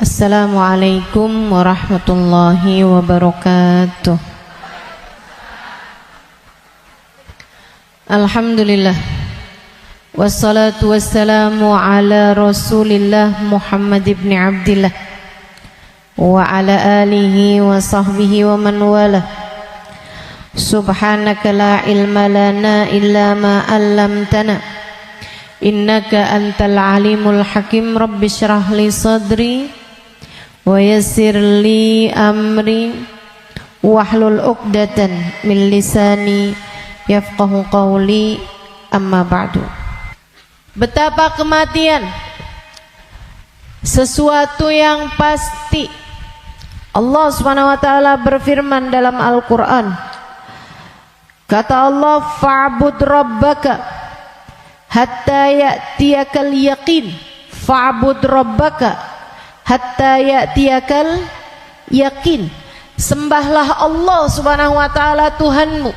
Assalamualaikum warahmatullahi wabarakatuh. Alhamdulillah, wassalatu wassalamu ala Rasulillah Muhammad ibn Abdillah wa ala alihi wa sahbihi wa man wala. Subhanaka la ilma lana illa ma 'allamtana innaka antal alimul hakim. Rabbi shrah li sadri wa yassir li amri wahlul 'uqdatan min lisani yafqahu qawli, amma ba'du. Betapa kematian sesuatu yang pasti. Allah Subhanahu wa taala berfirman dalam Al-Qur'an. Kata Allah, fa'bud rabbaka hatta ya'tiyakal yaqin. Fa'bud rabbaka hatta ya'tiyakal yaqin. Sembahlah Allah Subhanahu wa taala Tuhanmu.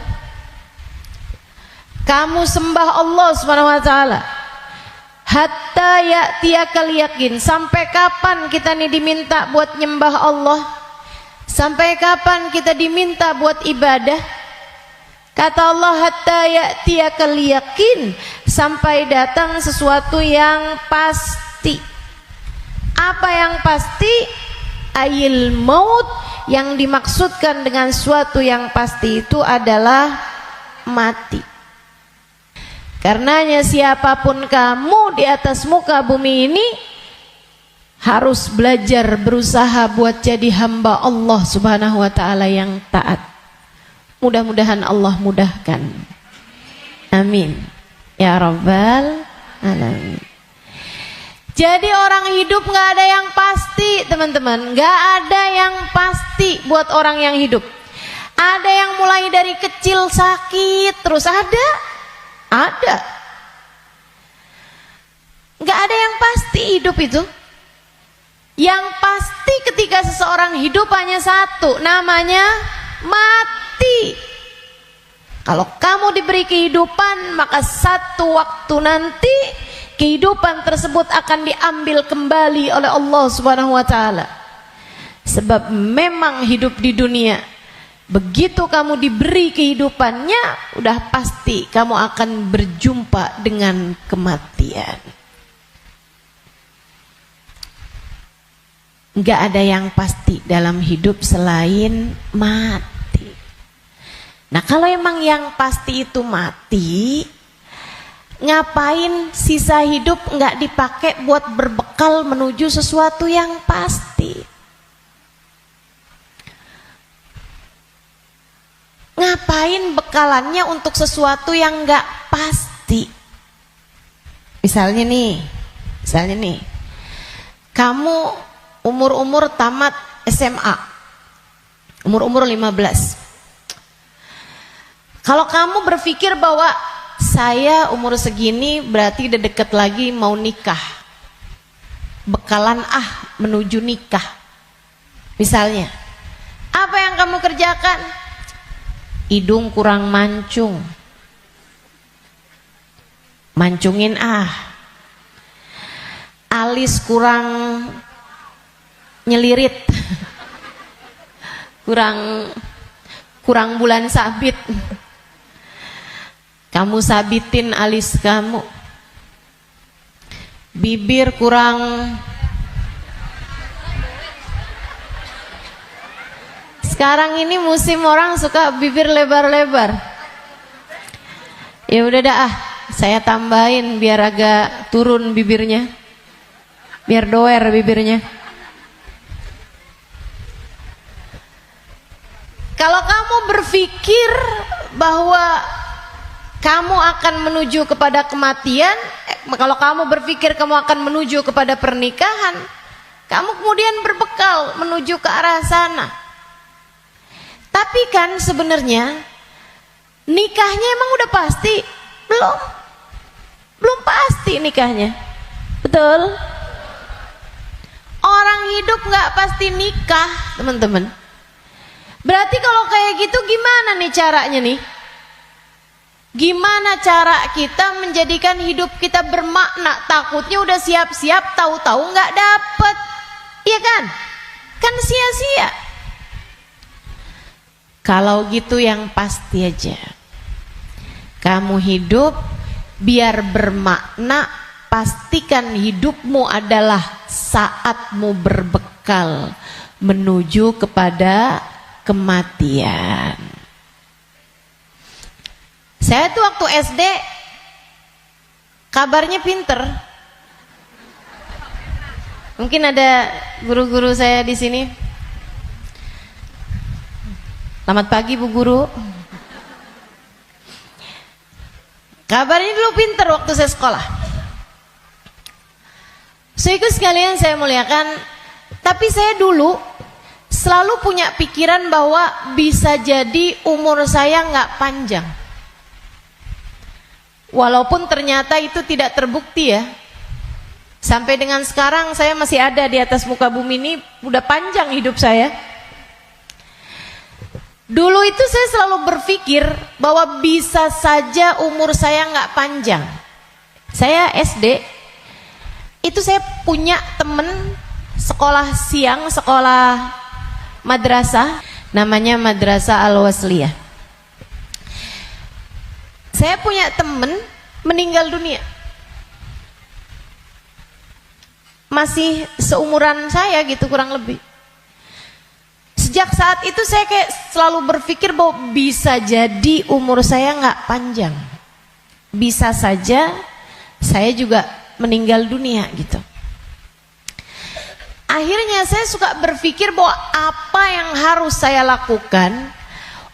Kamu sembah Allah Subhanahu wa taala hatta ya'tiyakal yaqin. Sampai kapan kita nih diminta buat nyembah Allah? Sampai kapan kita diminta buat ibadah? Kata Allah, hatta ya'tiyakal yaqin, sampai datang sesuatu yang pasti. Apa yang pasti? Ayil maut. Yang dimaksudkan dengan suatu yang pasti itu adalah mati. Karenanya siapapun kamu di atas muka bumi ini harus belajar berusaha buat jadi hamba Allah Subhanahu wa taala yang taat. Mudah-mudahan Allah mudahkan. Amin ya rabbal alamin. Jadi orang hidup gak ada yang pasti, teman-teman. Gak ada yang pasti buat orang yang hidup. Ada yang mulai dari kecil sakit terus, ada. Gak ada yang pasti hidup itu. Yang pasti ketika seseorang hidup hanya satu, namanya mati. Kalau kamu diberi kehidupan, maka satu waktu nanti kehidupan tersebut akan diambil kembali oleh Allah Subhanahu wa taala. Sebab memang hidup di dunia, begitu kamu diberi kehidupannya, udah pasti kamu akan berjumpa dengan kematian. Enggak ada yang pasti dalam hidup selain mati. Nah, kalau emang yang pasti itu mati, ngapain sisa hidup enggak dipakai buat berbekal menuju sesuatu yang pasti? Ngapain bekalannya untuk sesuatu yang enggak pasti? Misalnya nih, kamu umur tamat SMA, umur 15. Kalau kamu berpikir bahwa saya umur segini berarti udah deket lagi mau nikah, bekalan menuju nikah. Misalnya, apa yang kamu kerjakan? Hidung kurang mancung, mancungin alis kurang nyelirit, kurang bulan sabit, kamu sabitin alis kamu. Bibir kurang sekarang ini musim orang suka bibir lebar-lebar. Ya udah dah, saya tambahin biar agak turun bibirnya, biar doer bibirnya. Kalau kamu berpikir bahwa kamu akan menuju kepada kematian, kalau kamu berpikir kamu akan menuju kepada pernikahan, kamu kemudian berbekal menuju ke arah sana. Tapi kan sebenarnya nikahnya emang udah pasti? Belum pasti nikahnya. Betul? Orang hidup gak pasti nikah, teman-teman. Berarti kalau kayak gitu gimana nih caranya nih? Gimana cara kita menjadikan hidup kita bermakna? Takutnya udah siap-siap, tahu-tahu nggak dapet, iya kan? kan? Kan sia-sia. Kalau gitu yang pasti aja, kamu hidup biar bermakna, pastikan hidupmu adalah saatmu berbekal menuju kepada kematian. Saya tuh waktu SD kabarnya pinter. Mungkin ada guru-guru saya di sini. Selamat pagi Bu Guru. Kabarnya dulu pinter waktu saya sekolah. Saudaraku sekalian saya muliakan, tapi saya dulu selalu punya pikiran bahwa bisa jadi umur saya nggak panjang. Walaupun ternyata itu tidak terbukti ya. Sampai dengan sekarang saya masih ada di atas muka bumi ini, udah panjang hidup saya. Dulu itu saya selalu berpikir bahwa bisa saja umur saya nggak panjang. Saya SD, itu saya punya temen sekolah siang, sekolah madrasah, namanya Madrasah Al-Wasliyah. Saya punya temen meninggal dunia. Masih seumuran saya gitu kurang lebih. Sejak saat itu saya kayak selalu berpikir bahwa bisa jadi umur saya nggak panjang. Bisa saja saya juga meninggal dunia gitu. Akhirnya saya suka berpikir bahwa apa yang harus saya lakukan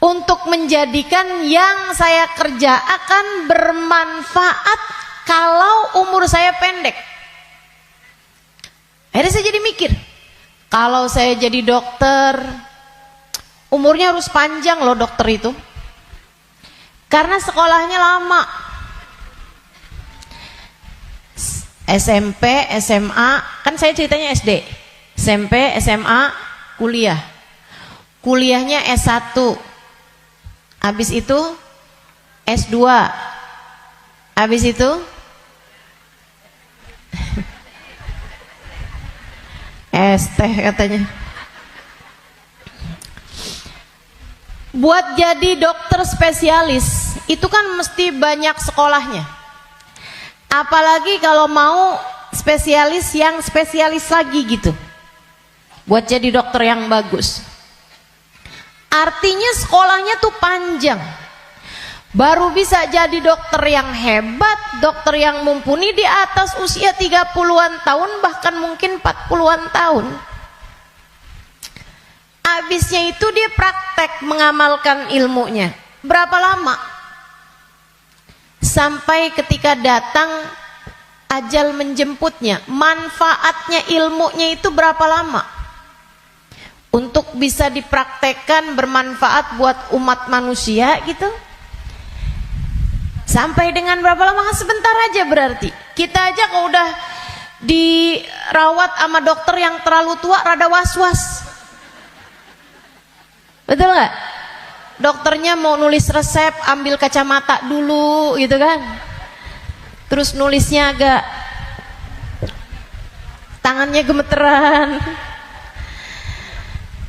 untuk menjadikan yang saya kerjakan bermanfaat kalau umur saya pendek. Akhirnya saya jadi mikir, kalau saya jadi dokter, umurnya harus panjang loh dokter itu. Karena sekolahnya lama. SMP, SMA, kan saya ceritanya SD. SMP, SMA, kuliah. Kuliahnya S1. Habis itu S2. Habis itu ST katanya. Buat jadi dokter spesialis itu kan mesti banyak sekolahnya. Apalagi kalau mau spesialis yang spesialis lagi gitu. Buat jadi dokter yang bagus. Artinya sekolahnya tuh panjang. Baru bisa jadi dokter yang hebat, dokter yang mumpuni di atas usia 30-an tahun, bahkan mungkin 40-an tahun. Habisnya itu dia praktek mengamalkan ilmunya. Berapa lama? Sampai ketika datang ajal menjemputnya. Manfaatnya ilmunya itu berapa lama? Untuk bisa dipraktekkan bermanfaat buat umat manusia gitu. Sampai dengan berapa lama? Sebentar aja berarti. Kita aja kalau udah dirawat sama dokter yang terlalu tua rada was-was. Betul gak? Dokternya mau nulis resep, ambil kacamata dulu gitu kan. Terus nulisnya agak tangannya gemeteran.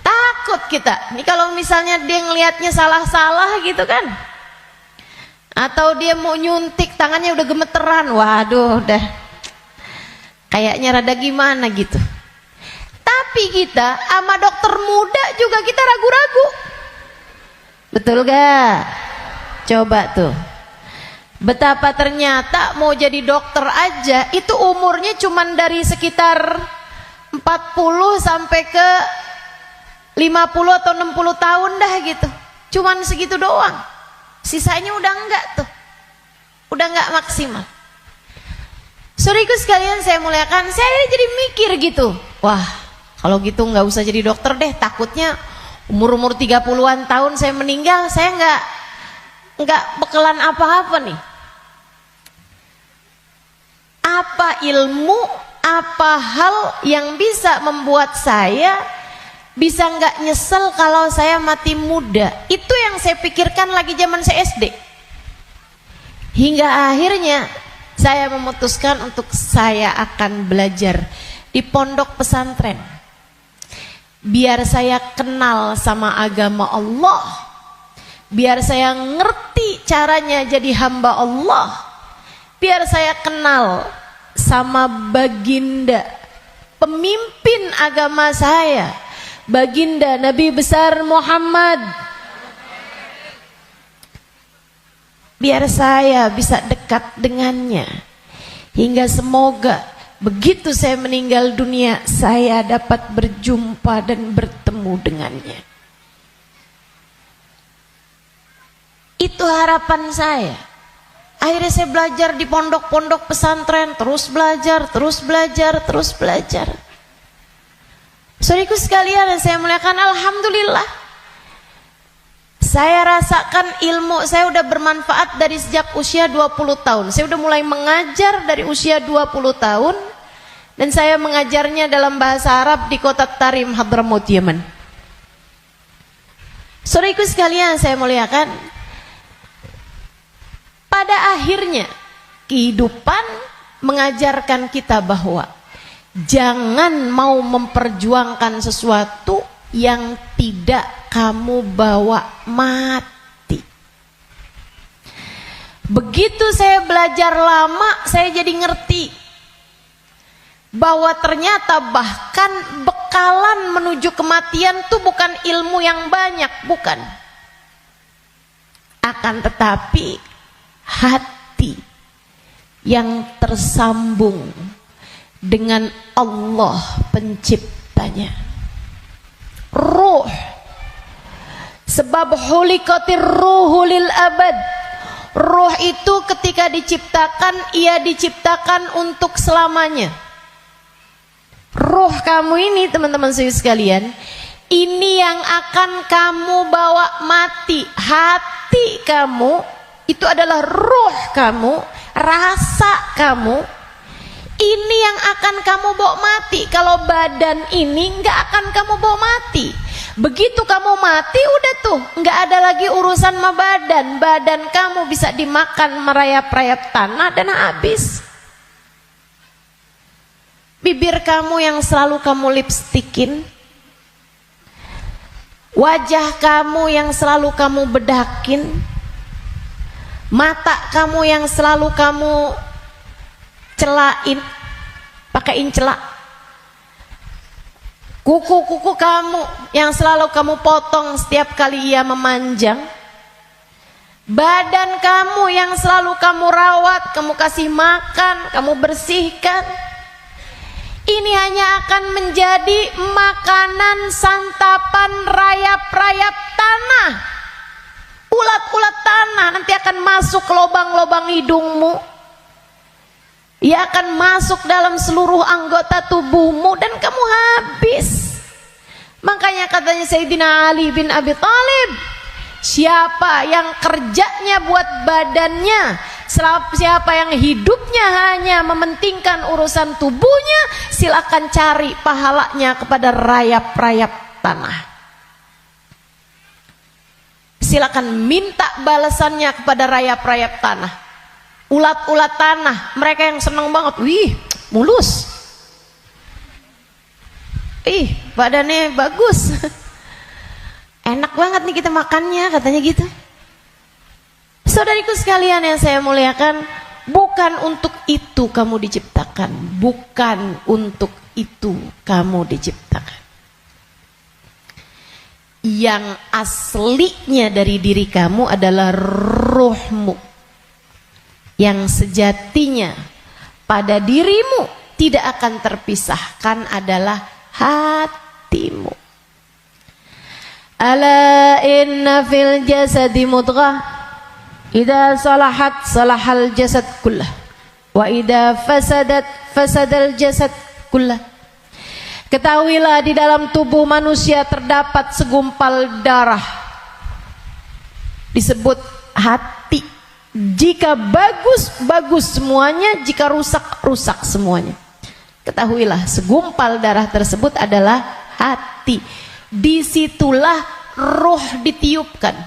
Takut kita. Ini kalau misalnya dia ngelihatnya salah-salah gitu kan. Atau dia mau nyuntik tangannya udah gemeteran. Waduh udah kayaknya rada gimana gitu. Tapi kita sama dokter muda juga kita ragu-ragu. Betul gak? Coba tuh. Betapa ternyata mau jadi dokter aja itu umurnya cuman dari sekitar 40 sampai ke 50 atau 60 tahun dah gitu. Cuman segitu doang. Sisanya udah enggak tuh. Udah enggak maksimal. Saudaraku sekalian saya muliakan, saya jadi mikir gitu. Wah, kalau gitu enggak usah jadi dokter deh, takutnya umur-umur 30-an tahun saya meninggal, saya enggak bekalan apa-apa nih. Apa ilmu, apa hal yang bisa membuat saya bisa nggak nyesel kalau saya mati muda? Itu yang saya pikirkan lagi zaman saya SD. Hingga akhirnya saya memutuskan untuk saya akan belajar di pondok pesantren. biar saya kenal sama agama Allah, biar saya ngerti caranya jadi hamba Allah, biar saya kenal sama baginda pemimpin agama saya, baginda Nabi besar Muhammad, biar saya bisa dekat dengannya, hingga semoga begitu saya meninggal dunia saya dapat berjumpa dan bertemu dengannya. Itu harapan saya. Akhirnya saya belajar di pondok-pondok pesantren, terus belajar, terus belajar, terus belajar. Saudaraku sekalian yang saya muliakan, alhamdulillah saya rasakan ilmu saya udah bermanfaat dari sejak usia 20 tahun. Saya udah mulai mengajar dari usia 20 tahun dan saya mengajarnya dalam bahasa Arab di kota Tarim, Hadramaut, Yaman. Saudaraku sekalian saya muliakan, pada akhirnya kehidupan mengajarkan kita bahwa jangan mau memperjuangkan sesuatu yang tidak kamu bawa mati. Begitu saya belajar lama, saya jadi ngerti bahwa ternyata bahkan bekalan menuju kematian itu bukan ilmu yang banyak, bukan. Akan tetapi hati yang tersambung dengan Allah penciptanya. Ruh, sebab hulikatir ruhu lil abad. Ruh itu ketika diciptakan, ia diciptakan untuk selamanya. Ruh kamu ini teman-teman sekalian, ini yang akan kamu bawa mati. Hati kamu itu adalah ruh kamu, rasa kamu, ini yang akan kamu bawa mati. Kalau badan ini nggak akan kamu bawa mati. Begitu kamu mati udah tuh nggak ada lagi urusan sama badan. Badan kamu bisa dimakan merayap-rayap tanah dan habis. Bibir kamu yang selalu kamu lipstikin, wajah kamu yang selalu kamu bedakin, mata kamu yang selalu kamu celain, pakaiin celak, kuku-kuku kamu yang selalu kamu potong setiap kali ia memanjang, badan kamu yang selalu kamu rawat, kamu kasih makan, kamu bersihkan, ini hanya akan menjadi makanan santapan rayap-rayap tanah. Ulat-ulat tanah nanti akan masuk ke lubang-lubang hidungmu. Ia akan masuk dalam seluruh anggota tubuhmu dan kamu habis. Makanya katanya Sayyidina Ali bin Abi Thalib, siapa yang kerjanya buat badannya, siapa yang hidupnya hanya mementingkan urusan tubuhnya, silakan cari pahalanya kepada rayap-rayap tanah. Silakan minta balasannya kepada rayap-rayap tanah. Ulat-ulat tanah, mereka yang senang banget, wih, mulus. Ih, badannya bagus. Enak banget nih kita makannya, katanya gitu. Saudariku sekalian yang saya muliakan, bukan untuk itu kamu diciptakan, bukan untuk itu kamu diciptakan. Yang aslinya dari diri kamu adalah ruhmu, yang sejatinya pada dirimu tidak akan terpisahkan adalah hatimu. Ala inna fil jasadi mudghah, idza salahat salahal jasad kullah, wa idza fasadat fasadal jasad kullah. Ketahuilah di dalam tubuh manusia terdapat segumpal darah, disebut hati. Jika bagus, bagus semuanya, jika rusak, rusak semuanya. Ketahuilah segumpal darah tersebut adalah hati. Disitulah ruh ditiupkan.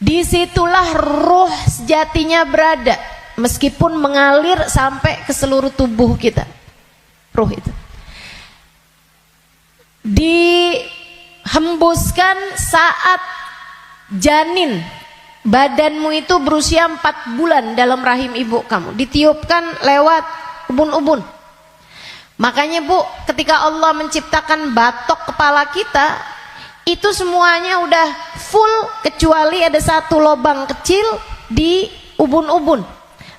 Disitulah ruh sejatinya berada, meskipun mengalir sampai ke seluruh tubuh kita. Ruh itu. dihembuskan saat janin badanmu itu berusia 4 bulan dalam rahim ibu kamu, ditiupkan lewat ubun-ubun. Makanya Bu, ketika Allah menciptakan batok kepala kita, itu semuanya udah full kecuali ada satu lubang kecil di ubun-ubun.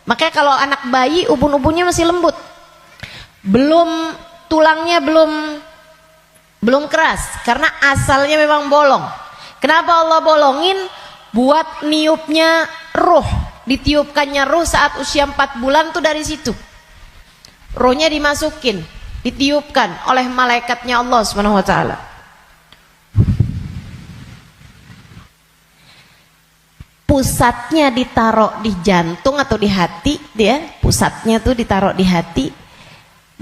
Makanya kalau anak bayi ubun-ubunnya masih lembut, tulangnya belum keras, karena asalnya memang bolong. Kenapa Allah bolongin? Buat niupnya ruh, ditiupkannya ruh saat usia 4 bulan tuh dari situ. Ruhnya dimasukin, ditiupkan oleh malaikatnya Allah Subhanahu wa taala. Pusatnya ditaruh di jantung atau di hati, pusatnya tuh ditaruh di hati,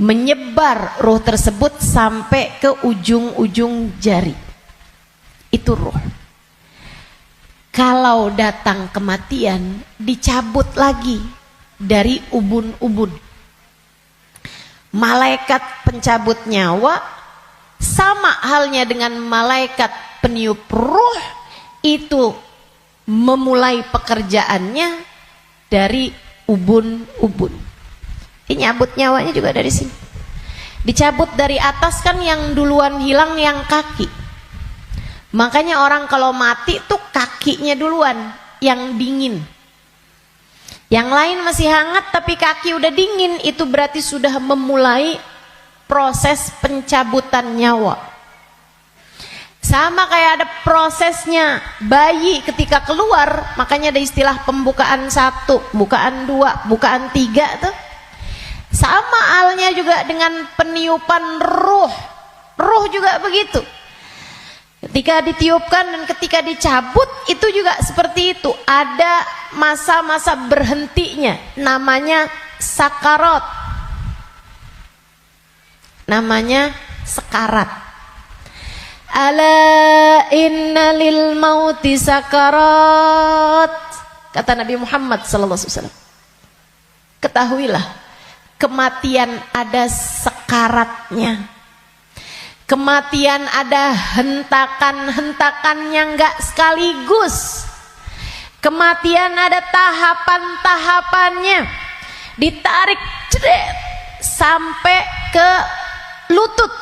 menyebar ruh tersebut sampai ke ujung-ujung jari. Itu ruh. Kalau datang kematian, dicabut lagi dari ubun-ubun. Malaikat pencabut nyawa sama halnya dengan malaikat peniup ruh, itu memulai pekerjaannya dari ubun-ubun. Ini nyabut nyawanya juga dari sini. Dicabut dari atas kan, yang duluan hilang yang kaki. Makanya orang kalau mati tuh kakinya duluan yang dingin. Yang lain masih hangat tapi kaki udah dingin, itu berarti sudah memulai proses pencabutan nyawa. Sama kayak ada prosesnya bayi ketika keluar, makanya ada istilah pembukaan 1, bukaan 2, bukaan 3 tuh. Sama halnya juga dengan peniupan ruh. Ruh juga begitu. Ketika ditiupkan dan ketika dicabut itu juga seperti itu. Ada masa-masa berhentinya, namanya sakarat. Namanya sekarat. Ala inna lil mauti sakarat, kata Nabi Muhammad SAW. Ketahuilah, kematian ada sekaratnya. Kematian ada hentakan-hentakannya, enggak sekaligus. Kematian ada tahapan-tahapannya. Ditarik ceret, sampai ke lutut.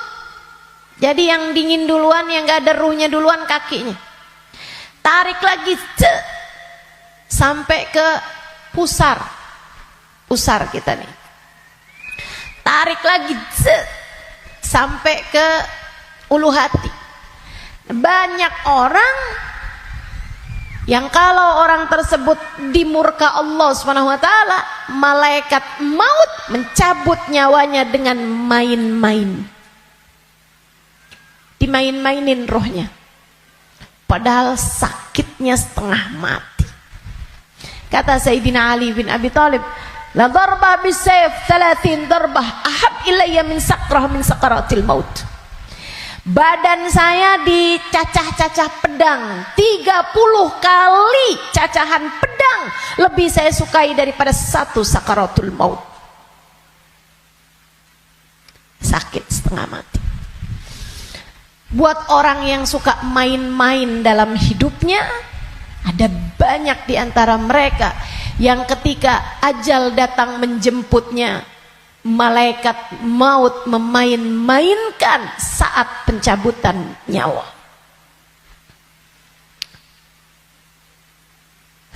Jadi yang dingin duluan, yang enggak ada ruhnya duluan kakinya. Tarik lagi ceret, sampai ke pusar. Pusar kita nih. Tarik lagi ceret, sampai ke ulu hati. Banyak orang yang kalau orang tersebut dimurka Allah Subhanahu wa taala, malaikat maut mencabut nyawanya dengan main-main. Dimain-mainin rohnya. Padahal sakitnya setengah mati. Kata Sayyidina Ali bin Abi Thalib, la darba bisayf 30 darbah ahab ilayya min sakrah min sakaratil maut. Badan saya dicacah-cacah pedang 30 kali cacahan pedang lebih saya sukai daripada satu sakaratul maut. Sakit setengah mati. Buat orang yang suka main-main dalam hidupnya, ada banyak di antara mereka yang ketika ajal datang menjemputnya, malaikat maut memain-mainkan saat pencabutan nyawa.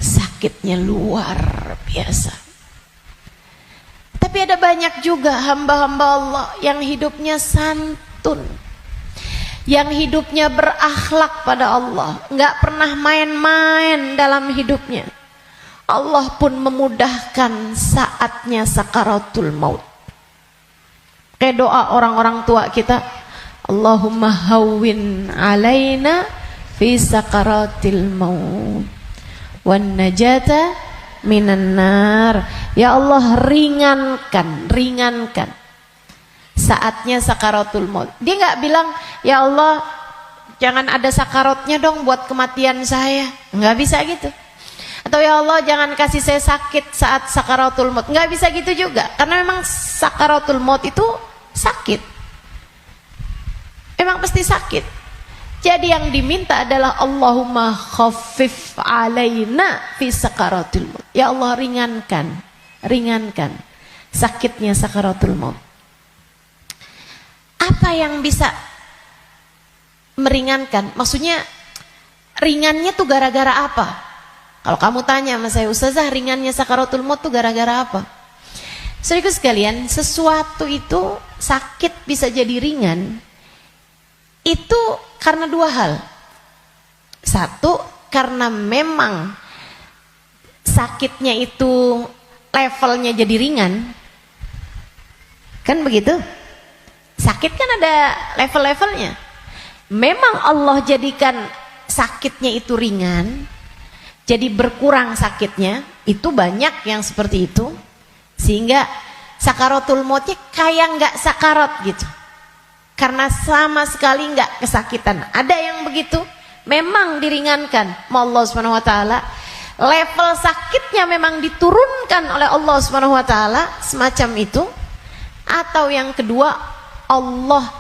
Sakitnya luar biasa. Tapi ada banyak juga hamba-hamba Allah yang hidupnya santun, yang hidupnya berakhlak pada Allah, nggak pernah main-main dalam hidupnya. Allah pun memudahkan saatnya sakaratul maut. Kayak doa orang-orang tua kita, Allahumma hawwin alaina fi sakaratil maut wan najata minan nar. Ya Allah, ringankan saatnya sakaratul maut. Dia nggak bilang, ya Allah jangan ada sakaratnya dong buat kematian saya. Nggak bisa gitu. Atau ya Allah jangan kasih saya sakit saat sakaratul maut. Nggak bisa gitu juga. Karena memang sakaratul maut itu sakit. Memang mesti sakit. Jadi yang diminta adalah Allahumma khaffif alaina fi sakaratul maut. Ya Allah, ringankan sakitnya sakaratul maut. Apa yang bisa meringankan? Maksudnya ringannya tuh gara-gara apa? Kalau kamu tanya sama saya, Ustazah, ringannya sakaratul maut tuh gara-gara apa? Saudaraku sekalian, sesuatu itu sakit bisa jadi ringan itu karena dua hal. Satu, karena memang sakitnya itu levelnya jadi ringan. Kan begitu? Sakit kan ada level-levelnya. Memang Allah jadikan sakitnya itu ringan, jadi berkurang sakitnya. Itu banyak yang seperti itu, sehingga sakaratul mautnya kayak nggak sakarat gitu, karena sama sekali nggak kesakitan. Ada yang begitu, memang diringankan sama Allah Subhanahu Wa Taala. Level sakitnya memang diturunkan oleh Allah Subhanahu Wa Taala, semacam itu. Atau yang kedua, Allah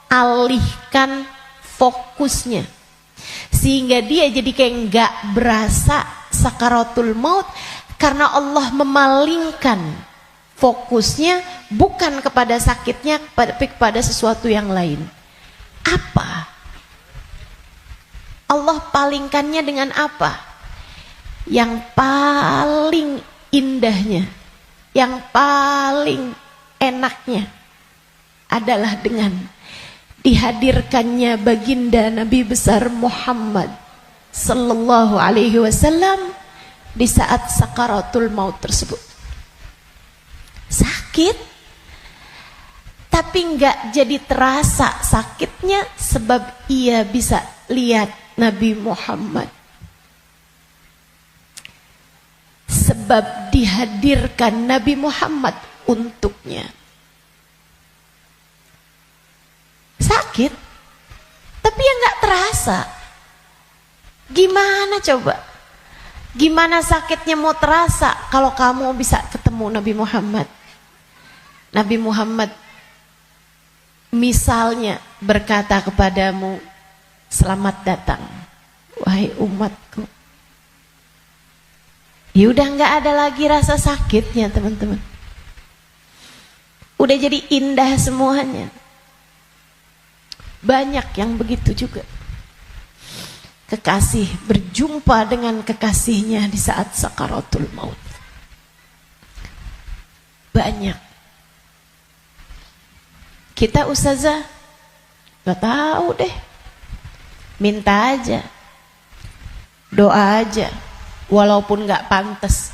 alihkan fokusnya sehingga dia jadi kayak nggak berasa sakaratul maut, karena Allah memalingkan fokusnya bukan kepada sakitnya, tapi kepada sesuatu yang lain. Apa? Allah palingkannya dengan apa? Yang paling indahnya, yang paling enaknya adalah dengan dihadirkannya baginda Nabi besar Muhammad sallallahu alaihi wasallam di saat sakaratul maut tersebut. Sakit, tapi enggak jadi terasa sakitnya sebab ia bisa lihat Nabi Muhammad. Sebab dihadirkan Nabi Muhammad untuknya. Sakit, tapi ya nggak terasa. Gimana coba? Gimana sakitnya mau terasa kalau kamu bisa ketemu Nabi Muhammad? Nabi Muhammad misalnya berkata kepadamu, selamat datang wahai umatku. Ya udah nggak ada lagi rasa sakitnya, teman-teman. Udah jadi indah semuanya. Banyak yang begitu juga. Kekasih berjumpa dengan kekasihnya di saat sakaratul maut. Banyak. Kita ustazah gak tahu deh. Minta aja, doa aja, walaupun gak pantas,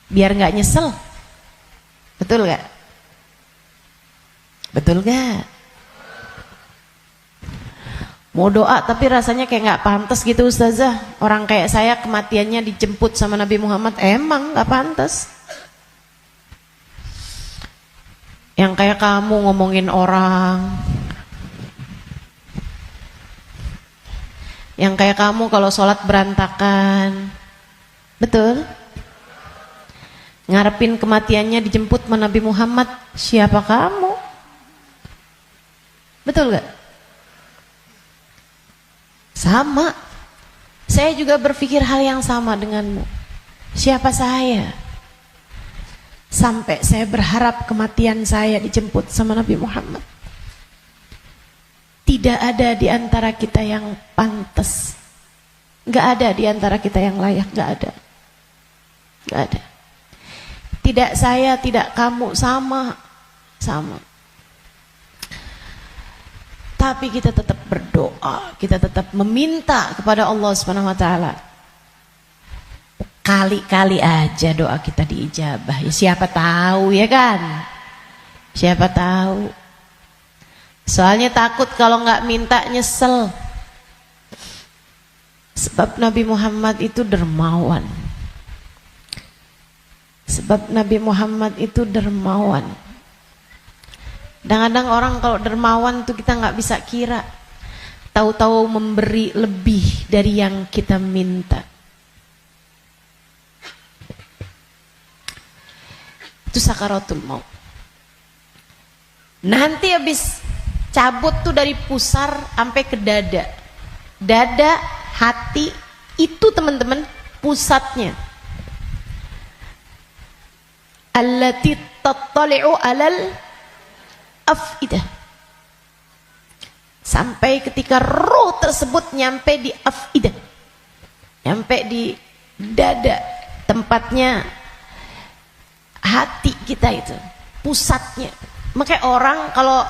biar gak nyesel. Betul gak? Betul gak? Mau doa tapi rasanya kayak nggak pantas gitu ustazah. Orang kayak saya kematiannya dijemput sama Nabi Muhammad, emang nggak pantas. Yang kayak kamu ngomongin orang, yang kayak kamu kalau sholat berantakan, betul? Ngarepin kematiannya dijemput sama Nabi Muhammad, siapa kamu? Betul gak? Sama, saya juga berpikir hal yang sama denganmu. Siapa saya? Sampai saya berharap kematian saya dijemput sama Nabi Muhammad. Tidak ada di antara kita yang pantas. Gak ada di antara kita yang layak, gak ada. Gak ada. Tidak saya, tidak kamu, sama. Tapi kita tetap berdoa, kita tetap meminta kepada Allah Subhanahu Wa Taala. Kali-kali aja doa kita diijabah. Ya siapa tahu ya kan? Siapa tahu. Soalnya takut kalau nggak minta nyesel. Sebab Nabi Muhammad itu dermawan. Sebab Nabi Muhammad itu dermawan. Kadang-kadang orang kalau dermawan tuh kita nggak bisa kira, tahu-tahu memberi lebih dari yang kita minta. Itu sakaratul maut. Nanti habis cabut tuh dari pusar sampai ke dada. Dada, hati, itu teman-teman pusatnya. Allati tattali'u alal afidah. Sampai ketika roh tersebut nyampe di afidah, nyampe di dada, tempatnya hati kita itu, pusatnya. Makanya orang kalau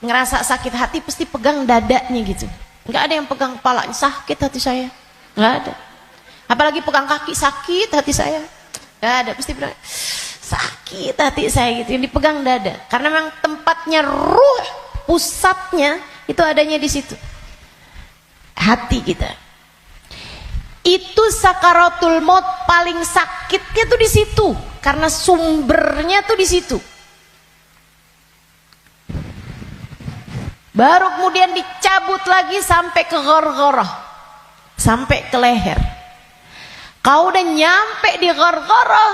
ngerasa sakit hati pasti pegang dadanya gitu. Nggak ada yang pegang kepalanya, sakit hati saya, nggak ada. Apalagi pegang kaki, sakit hati saya, nggak ada. Pasti bilang sakit hati saya gitu. Yang dipegang dada, karena memang tempatnya ruh, pusatnya itu adanya di situ, hati kita. Itu sakaratul maut paling sakitnya tuh di situ, karena sumbernya tuh di situ. Baru kemudian dicabut lagi sampai ke ghargharah, sampai ke leher. Kau udah nyampe di ghargharah,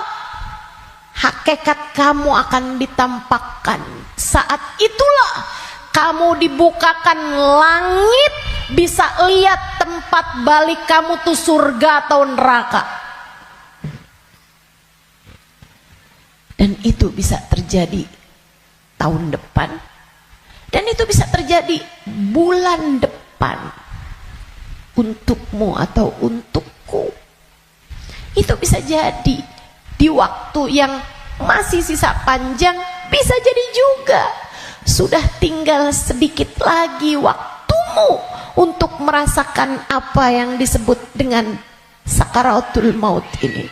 hakikat kamu akan ditampakkan. Saat itulah kamu dibukakan langit, bisa lihat tempat balik kamu tuh surga atau neraka. Dan itu bisa terjadi tahun depan, dan itu bisa terjadi bulan depan, untukmu atau untukku. Itu bisa jadi di waktu yang masih sisa panjang, bisa jadi juga sudah tinggal sedikit lagi waktumu untuk merasakan apa yang disebut dengan sakaratul maut ini.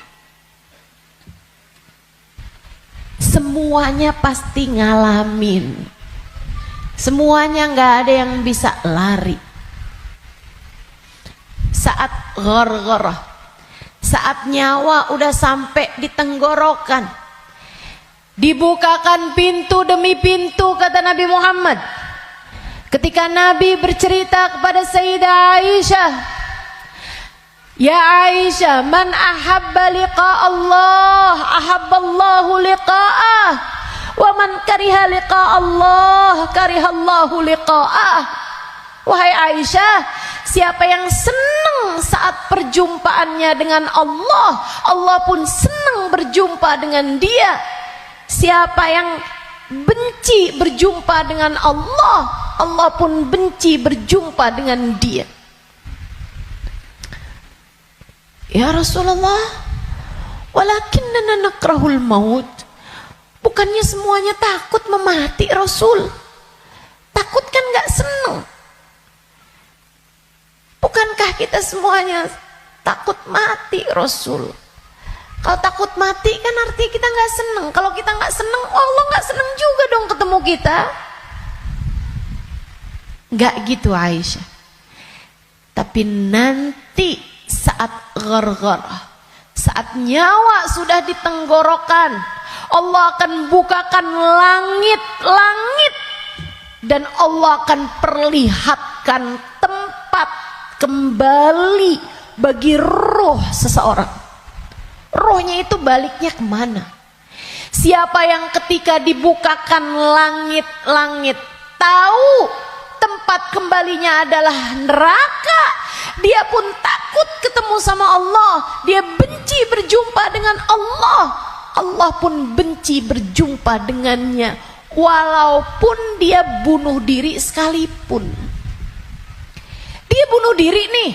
Semuanya pasti ngalamin, semuanya nggak ada yang bisa lari. Saat ghargharah, saat nyawa udah sampai di tenggorokan, dibukakan pintu demi pintu, kata Nabi Muhammad. Ketika Nabi bercerita kepada Sayyidah Aisyah, ya Aisyah, man ahabba liqa Allah ahabballahu liqa'ah, wa man kariha liqa Allah karihallahu liqa'ah. Wahai Aisyah, siapa yang senang saat perjumpaannya dengan Allah, Allah pun senang berjumpa dengan dia. Siapa yang benci berjumpa dengan Allah, Allah pun benci berjumpa dengan dia. Ya Rasulullah, walakinnana nakrahul maut. Bukannya semuanya takut memati, Rasul? Takut kan gak senang? Bukankah kita semuanya takut mati, Rasul? Kalau takut mati kan artinya kita nggak seneng. Kalau kita nggak seneng, Allah nggak seneng juga dong ketemu kita. Nggak gitu Aisyah. Tapi nanti saat ghargharah, saat nyawa sudah di tenggorokan, Allah akan bukakan langit-langit, dan Allah akan perlihatkan tempat kembali bagi ruh seseorang. Rohnya itu baliknya kemana? Siapa yang ketika dibukakan langit-langit tahu tempat kembalinya adalah neraka, dia pun takut ketemu sama Allah, dia benci berjumpa dengan Allah, Allah pun benci berjumpa dengannya, walaupun dia bunuh diri sekalipun. Dia bunuh diri nih,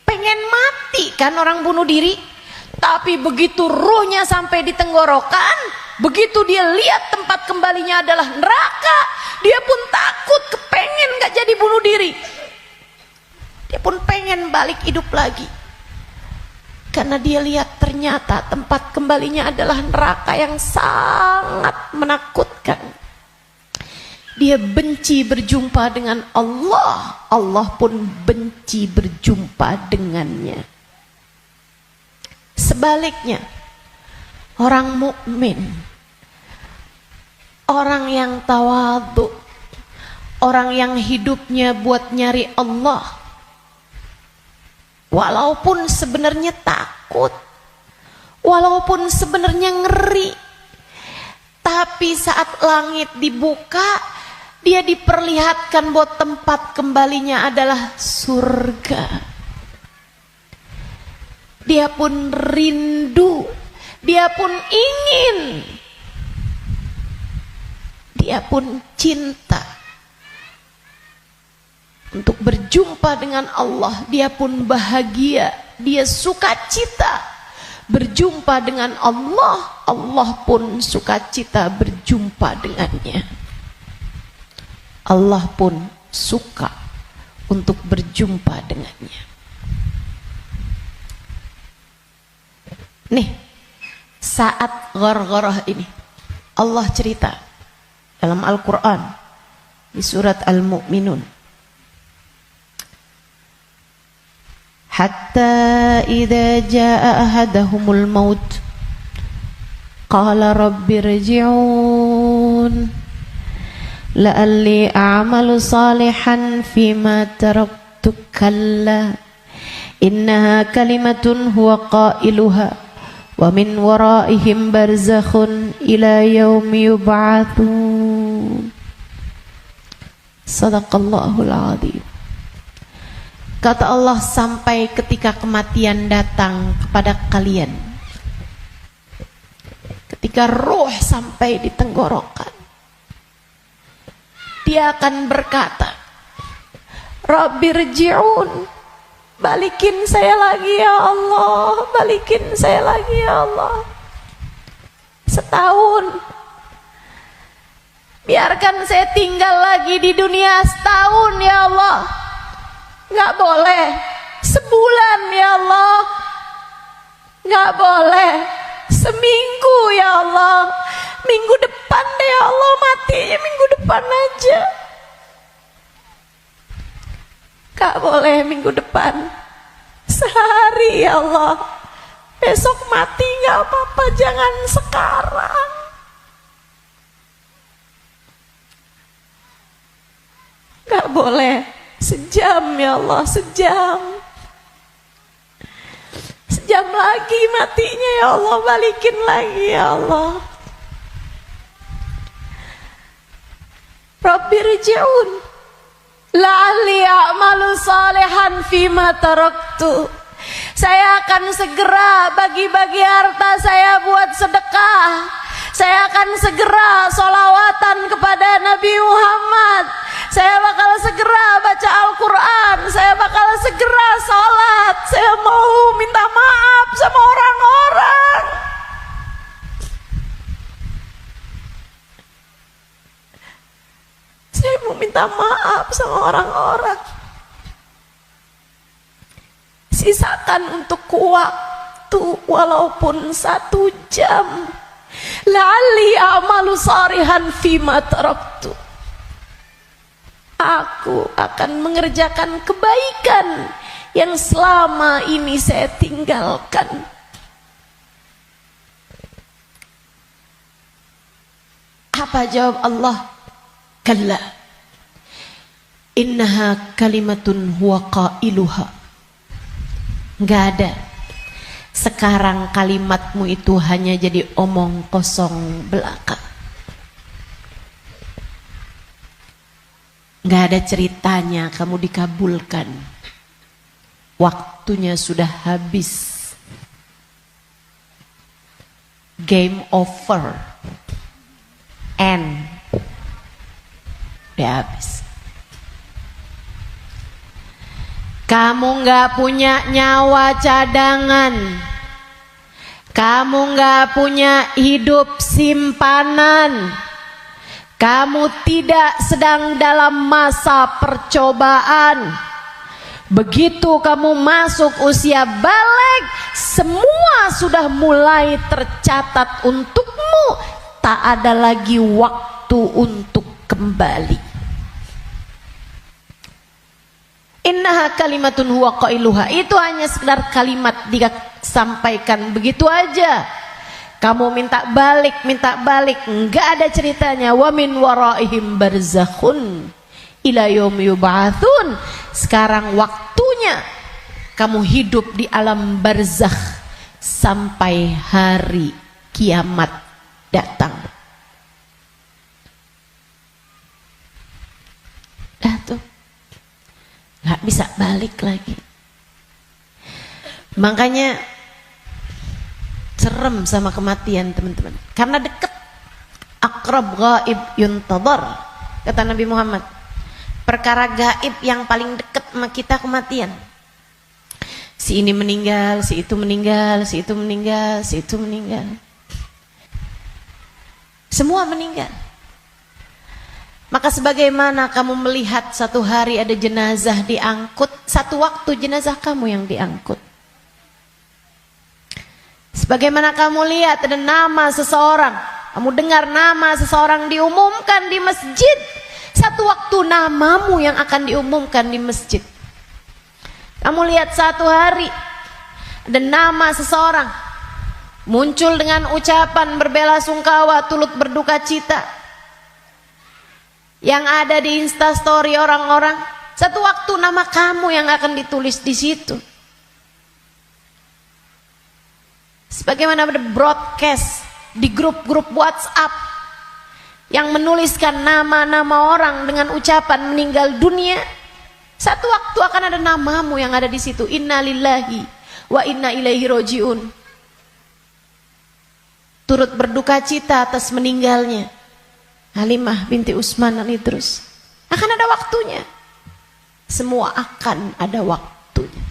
pengen mati kan orang bunuh diri. Tapi begitu ruhnya sampai di tenggorokan, begitu dia lihat tempat kembalinya adalah neraka, dia pun takut, kepengen gak jadi bunuh diri. Dia pun pengen balik hidup lagi, karena dia lihat ternyata tempat kembalinya adalah neraka yang sangat menakutkan. Dia benci berjumpa dengan Allah, Allah pun benci berjumpa dengannya. Sebaliknya, orang mukmin, orang yang tawadhu, orang yang hidupnya buat nyari Allah, walaupun sebenarnya takut, walaupun sebenarnya ngeri, tapi saat langit dibuka, dia diperlihatkan bahwa tempat kembalinya adalah surga. Dia pun rindu, dia pun ingin, dia pun cinta untuk berjumpa dengan Allah. Dia pun bahagia, dia sukacita berjumpa dengan Allah. Allah pun sukacita berjumpa dengannya. Allah pun suka untuk berjumpa dengannya. Nih, saat ghargharah ini Allah cerita dalam Al-Quran di surat Al-Mu'minun, hatta idza jaa ahadahumul maut qala rabbirji'un la'alli a'malu salihan fima taraktu kalla innaha kalimatun huwa qailuha wa min waraihim barzakhun ila yaumi yub'atsun. Sadaqallahul azim. Kata Allah, sampai ketika kematian datang kepada kalian, ketika ruh sampai di tenggorokan, dia akan berkata, Rabbirji'un, balikin saya lagi ya Allah, balikin saya lagi ya Allah. Setahun, biarkan saya tinggal lagi di dunia setahun ya Allah. Nggak boleh sebulan ya Allah, nggak boleh seminggu ya Allah. Minggu depan deh ya Allah, matinya minggu depan aja. Gak boleh minggu depan, sehari ya Allah. Besok mati gak apa-apa, jangan sekarang. Gak boleh sejam ya Allah, sejam. Sejam lagi matinya ya Allah, balikin lagi ya Allah. Rabbirji'un la'alli a'malu salihan fima taraktu. Saya akan segera bagi-bagi harta saya buat sedekah. Saya akan segera sholawatan kepada Nabi Muhammad. Saya bakal segera baca Al-Quran. Saya bakal segera sholat. Saya mau minta maaf sama orang-orang. Saya mau minta maaf sama orang-orang. Sisakan untuk waktu walaupun 1 jam. La'alli a'malu salihan fima taraktu. Aku akan mengerjakan kebaikan yang selama ini saya tinggalkan. Apa jawab Allah? Kalla innaha kalimatun huwa qailuha. Enggak ada. Sekarang kalimatmu itu hanya jadi omong kosong belaka. Enggak ada ceritanya kamu dikabulkan. Waktunya sudah habis. Game over. End. Udah habis. Kamu gak punya nyawa cadangan. Kamu gak punya hidup simpanan. Kamu tidak sedang dalam masa percobaan. Begitu kamu masuk usia balik, semua sudah mulai tercatat untukmu. Tak ada lagi waktu untuk kembali. Innaha kalimatun huwa qailuha. Itu hanya sekedar kalimat disampaikan begitu aja. Kamu minta balik, enggak ada ceritanya. Wa min waraihim barzakhun ila yaumi yub'atsun. Sekarang waktunya kamu hidup di alam barzakh sampai hari kiamat datang. nggak bisa balik lagi. Makanya serem sama kematian teman-teman, karena dekat. Aqrab ghaib yuntadhar, kata Nabi Muhammad. Perkara gaib yang paling dekat sama kita kematian. Si ini meninggal, si itu meninggal, si itu meninggal, si itu meninggal. Semua meninggal. Maka sebagaimana kamu melihat satu hari ada jenazah diangkut, satu waktu jenazah kamu yang diangkut. Sebagaimana kamu lihat ada nama seseorang, kamu dengar nama seseorang diumumkan di masjid, satu waktu namamu yang akan diumumkan di masjid. Kamu lihat satu hari ada nama seseorang muncul dengan ucapan berbelasungkawa, turut berduka cita, yang ada di Instastory orang-orang, satu waktu nama kamu yang akan ditulis di situ. Sebagaimana ada broadcast di grup-grup WhatsApp yang menuliskan nama-nama orang dengan ucapan meninggal dunia, satu waktu akan ada namamu yang ada di situ. Inna lillahi wa inna ilaihi rojiun. Turut berduka cita atas meninggalnya Halimah binti Utsman al-Idrus. Akan ada waktunya. Semua akan ada waktunya.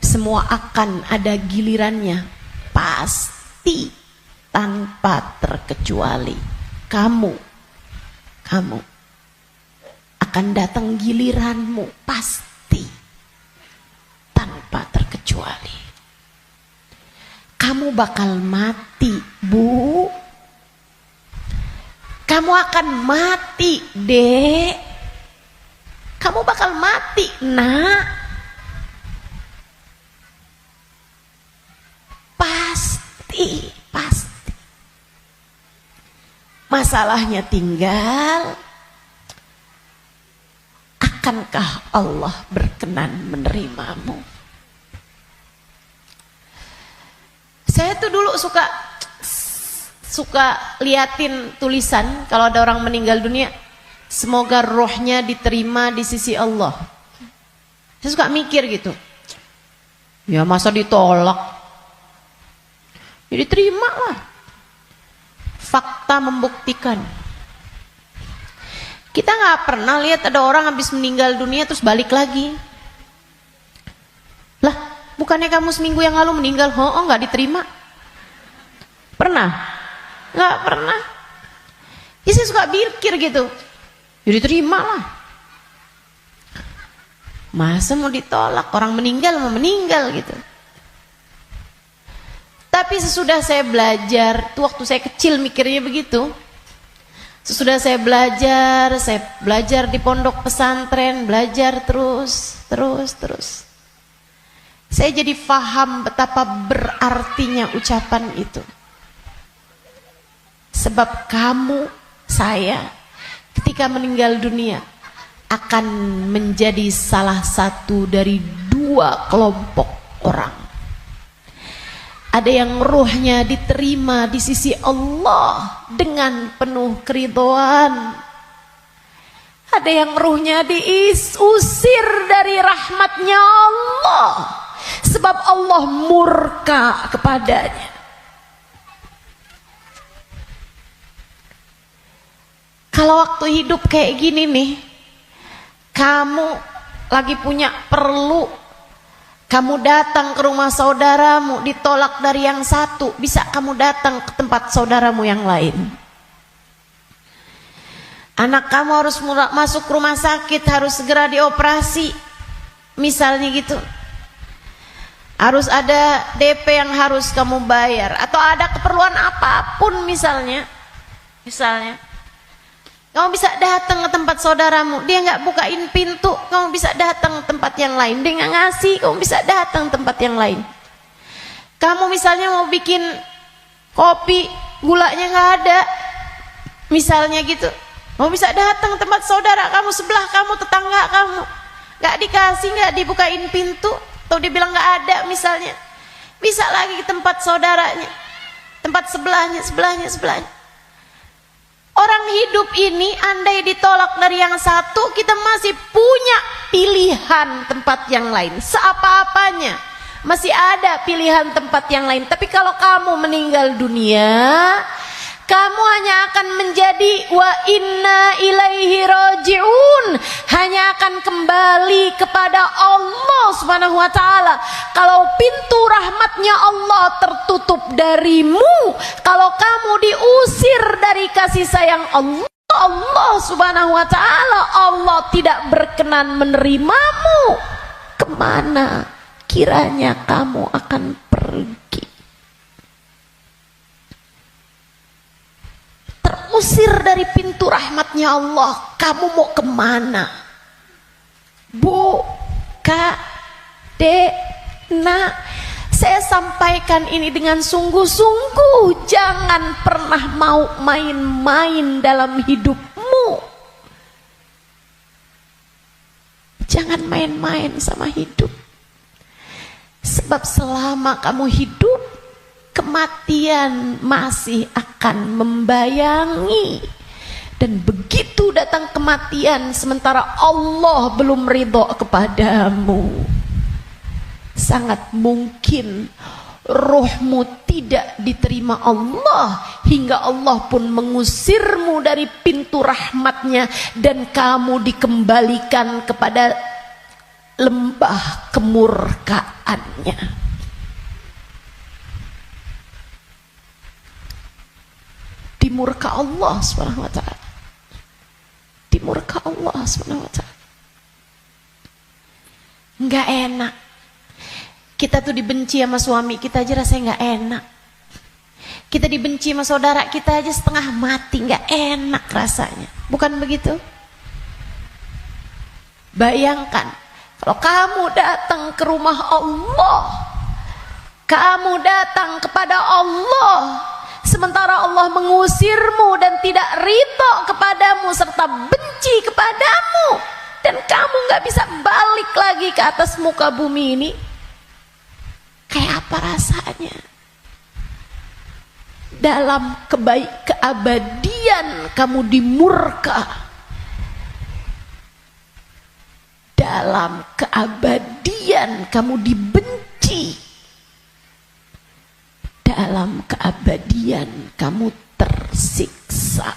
Semua akan ada gilirannya. Pasti, tanpa terkecuali. Kamu akan datang giliranmu, pasti, tanpa terkecuali. Kamu bakal mati, Bu. Kamu akan mati, Dek. Kamu bakal mati, Nak. Pasti. Masalahnya tinggal, akankah Allah berkenan menerimamu? Saya tuh dulu suka liatin tulisan kalau ada orang meninggal dunia, semoga rohnya diterima di sisi Allah. Saya suka mikir gitu, ya masa ditolak, ya diterima lah. Fakta membuktikan. Kita nggak pernah lihat ada orang habis meninggal dunia terus balik lagi. Lah, bukannya kamu seminggu yang lalu meninggal? Oh, nggak diterima. Pernah? Nggak pernah. Ya, saya suka pikir gitu. Ya diterima lah. Masa mau ditolak? Orang meninggal mau meninggal gitu. Tapi sesudah saya belajar, tuh waktu saya kecil mikirnya begitu. Sesudah saya belajar di pondok pesantren, belajar terus. Saya jadi paham betapa berartinya ucapan itu. Sebab kamu, saya, ketika meninggal dunia akan menjadi salah satu dari dua kelompok orang. Ada yang ruhnya diterima di sisi Allah dengan penuh keridhaan. Ada yang ruhnya diusir dari rahmatnya Allah, sebab Allah murka kepadanya. Kalau waktu hidup kayak gini nih, kamu lagi punya perlu, kamu datang ke rumah saudaramu, ditolak dari yang satu, bisa kamu datang ke tempat saudaramu yang lain. Anak kamu harus masuk rumah sakit, harus segera dioperasi, misalnya gitu. Harus ada DP yang harus kamu bayar, atau ada keperluan apapun misalnya. Kamu bisa datang ke tempat saudaramu, dia nggak bukain pintu, kamu bisa datang ke tempat yang lain. Dia nggak ngasih, kamu bisa datang ke tempat yang lain. Kamu misalnya mau bikin kopi, gulanya nggak ada, misalnya gitu, kamu bisa datang ke tempat saudara kamu, sebelah kamu, tetangga kamu, nggak dikasih, nggak dibukain pintu, atau dia bilang nggak ada misalnya, bisa lagi ke tempat saudaranya, tempat sebelahnya. Orang hidup ini andai ditolak dari yang satu, kita masih punya pilihan tempat yang lain, seapa-apanya masih ada pilihan tempat yang lain. Tapi kalau kamu meninggal dunia, kamu hanya akan menjadi wa inna ilaihi raji'un, hanya akan kembali kepada Allah Subhanahu wa taala. Kalau pintu rahmatnya Allah tertutup darimu, kalau kamu diusir dari kasih sayang Allah Subhanahu wa taala, Allah tidak berkenan menerimamu, kemana kiranya kamu akan pergi? Terusir dari pintu rahmatnya Allah, kamu mau kemana? Bu, Kak, Dek, Nak, saya sampaikan ini dengan sungguh-sungguh. Jangan pernah mau main-main dalam hidupmu. Jangan main-main sama hidup. Sebab selama kamu hidup, kematian masih akan membayangi. Dan begitu datang kematian sementara Allah belum ridho kepadamu, sangat mungkin rohmu tidak diterima Allah, hingga Allah pun mengusirmu dari pintu rahmatnya dan kamu dikembalikan kepada lembah kemurkaannya. Dimurka Allah Subhanahu wa taala. Dimurka Allah Subhanahu wa taala. Enggak enak. Kita tuh dibenci sama suami kita aja rasanya enggak enak. Kita dibenci sama saudara kita aja setengah mati, enggak enak rasanya. Bukan begitu? Bayangkan kalau kamu datang ke rumah Allah, kamu datang kepada Allah, sementara Allah mengusirmu dan tidak ridho kepadamu serta benci kepadamu, dan kamu gak bisa balik lagi ke atas muka bumi ini, kayak apa rasanya? Dalam keabadian kamu dimurka, dalam keabadian kamu dibenci, dalam keabadian kamu tersiksa.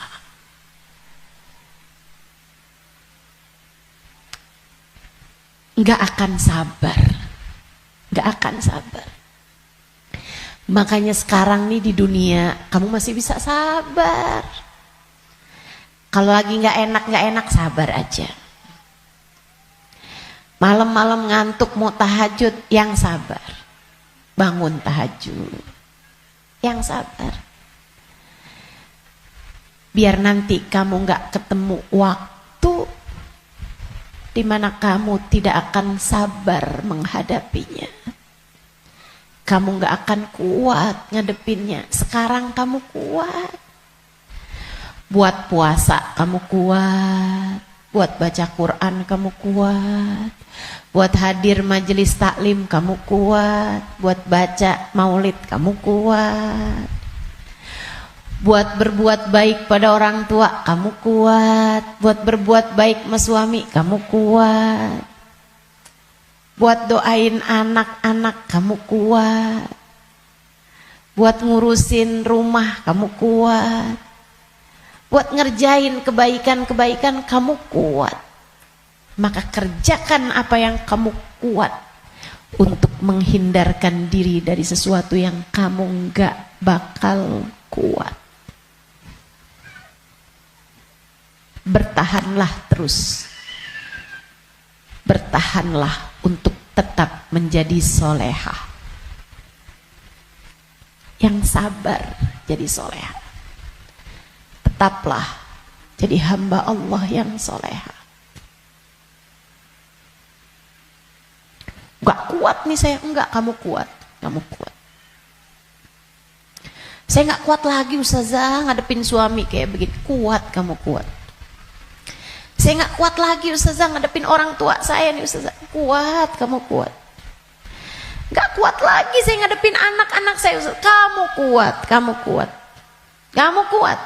Nggak akan sabar, nggak akan sabar. Makanya sekarang nih di dunia kamu masih bisa sabar. Kalau lagi nggak enak sabar aja. Malam-malam ngantuk mau tahajud, yang sabar. Bangun tahajud, yang sabar. Biar nanti kamu nggak ketemu waktu di mana kamu tidak akan sabar menghadapinya. Kamu nggak akan kuat ngadepinnya. Sekarang kamu kuat. Buat puasa kamu kuat. Buat baca Quran kamu kuat. Buat hadir majelis taklim kamu kuat. Buat baca maulid kamu kuat. Buat berbuat baik pada orang tua kamu kuat. Buat berbuat baik sama suami kamu kuat. Buat doain anak-anak kamu kuat. Buat ngurusin rumah kamu kuat. Buat ngerjain kebaikan-kebaikan kamu kuat. Maka kerjakan apa yang kamu kuat untuk menghindarkan diri dari sesuatu yang kamu nggak bakal kuat. Bertahanlah terus. Bertahanlah untuk tetap menjadi solehah. Yang sabar jadi solehah. Tetaplah jadi hamba Allah yang solehah. Gak kuat nih saya, enggak, kamu kuat, kamu kuat. Saya gak kuat lagi Ustazah ngadepin suami kayak begini. Kuat, kamu kuat. Saya gak kuat lagi Ustazah ngadepin orang tua saya nih Ustazah. Kuat, kamu kuat. Gak kuat lagi saya ngadepin anak-anak saya Ustazah. Kamu kuat, kamu kuat. Kamu kuat.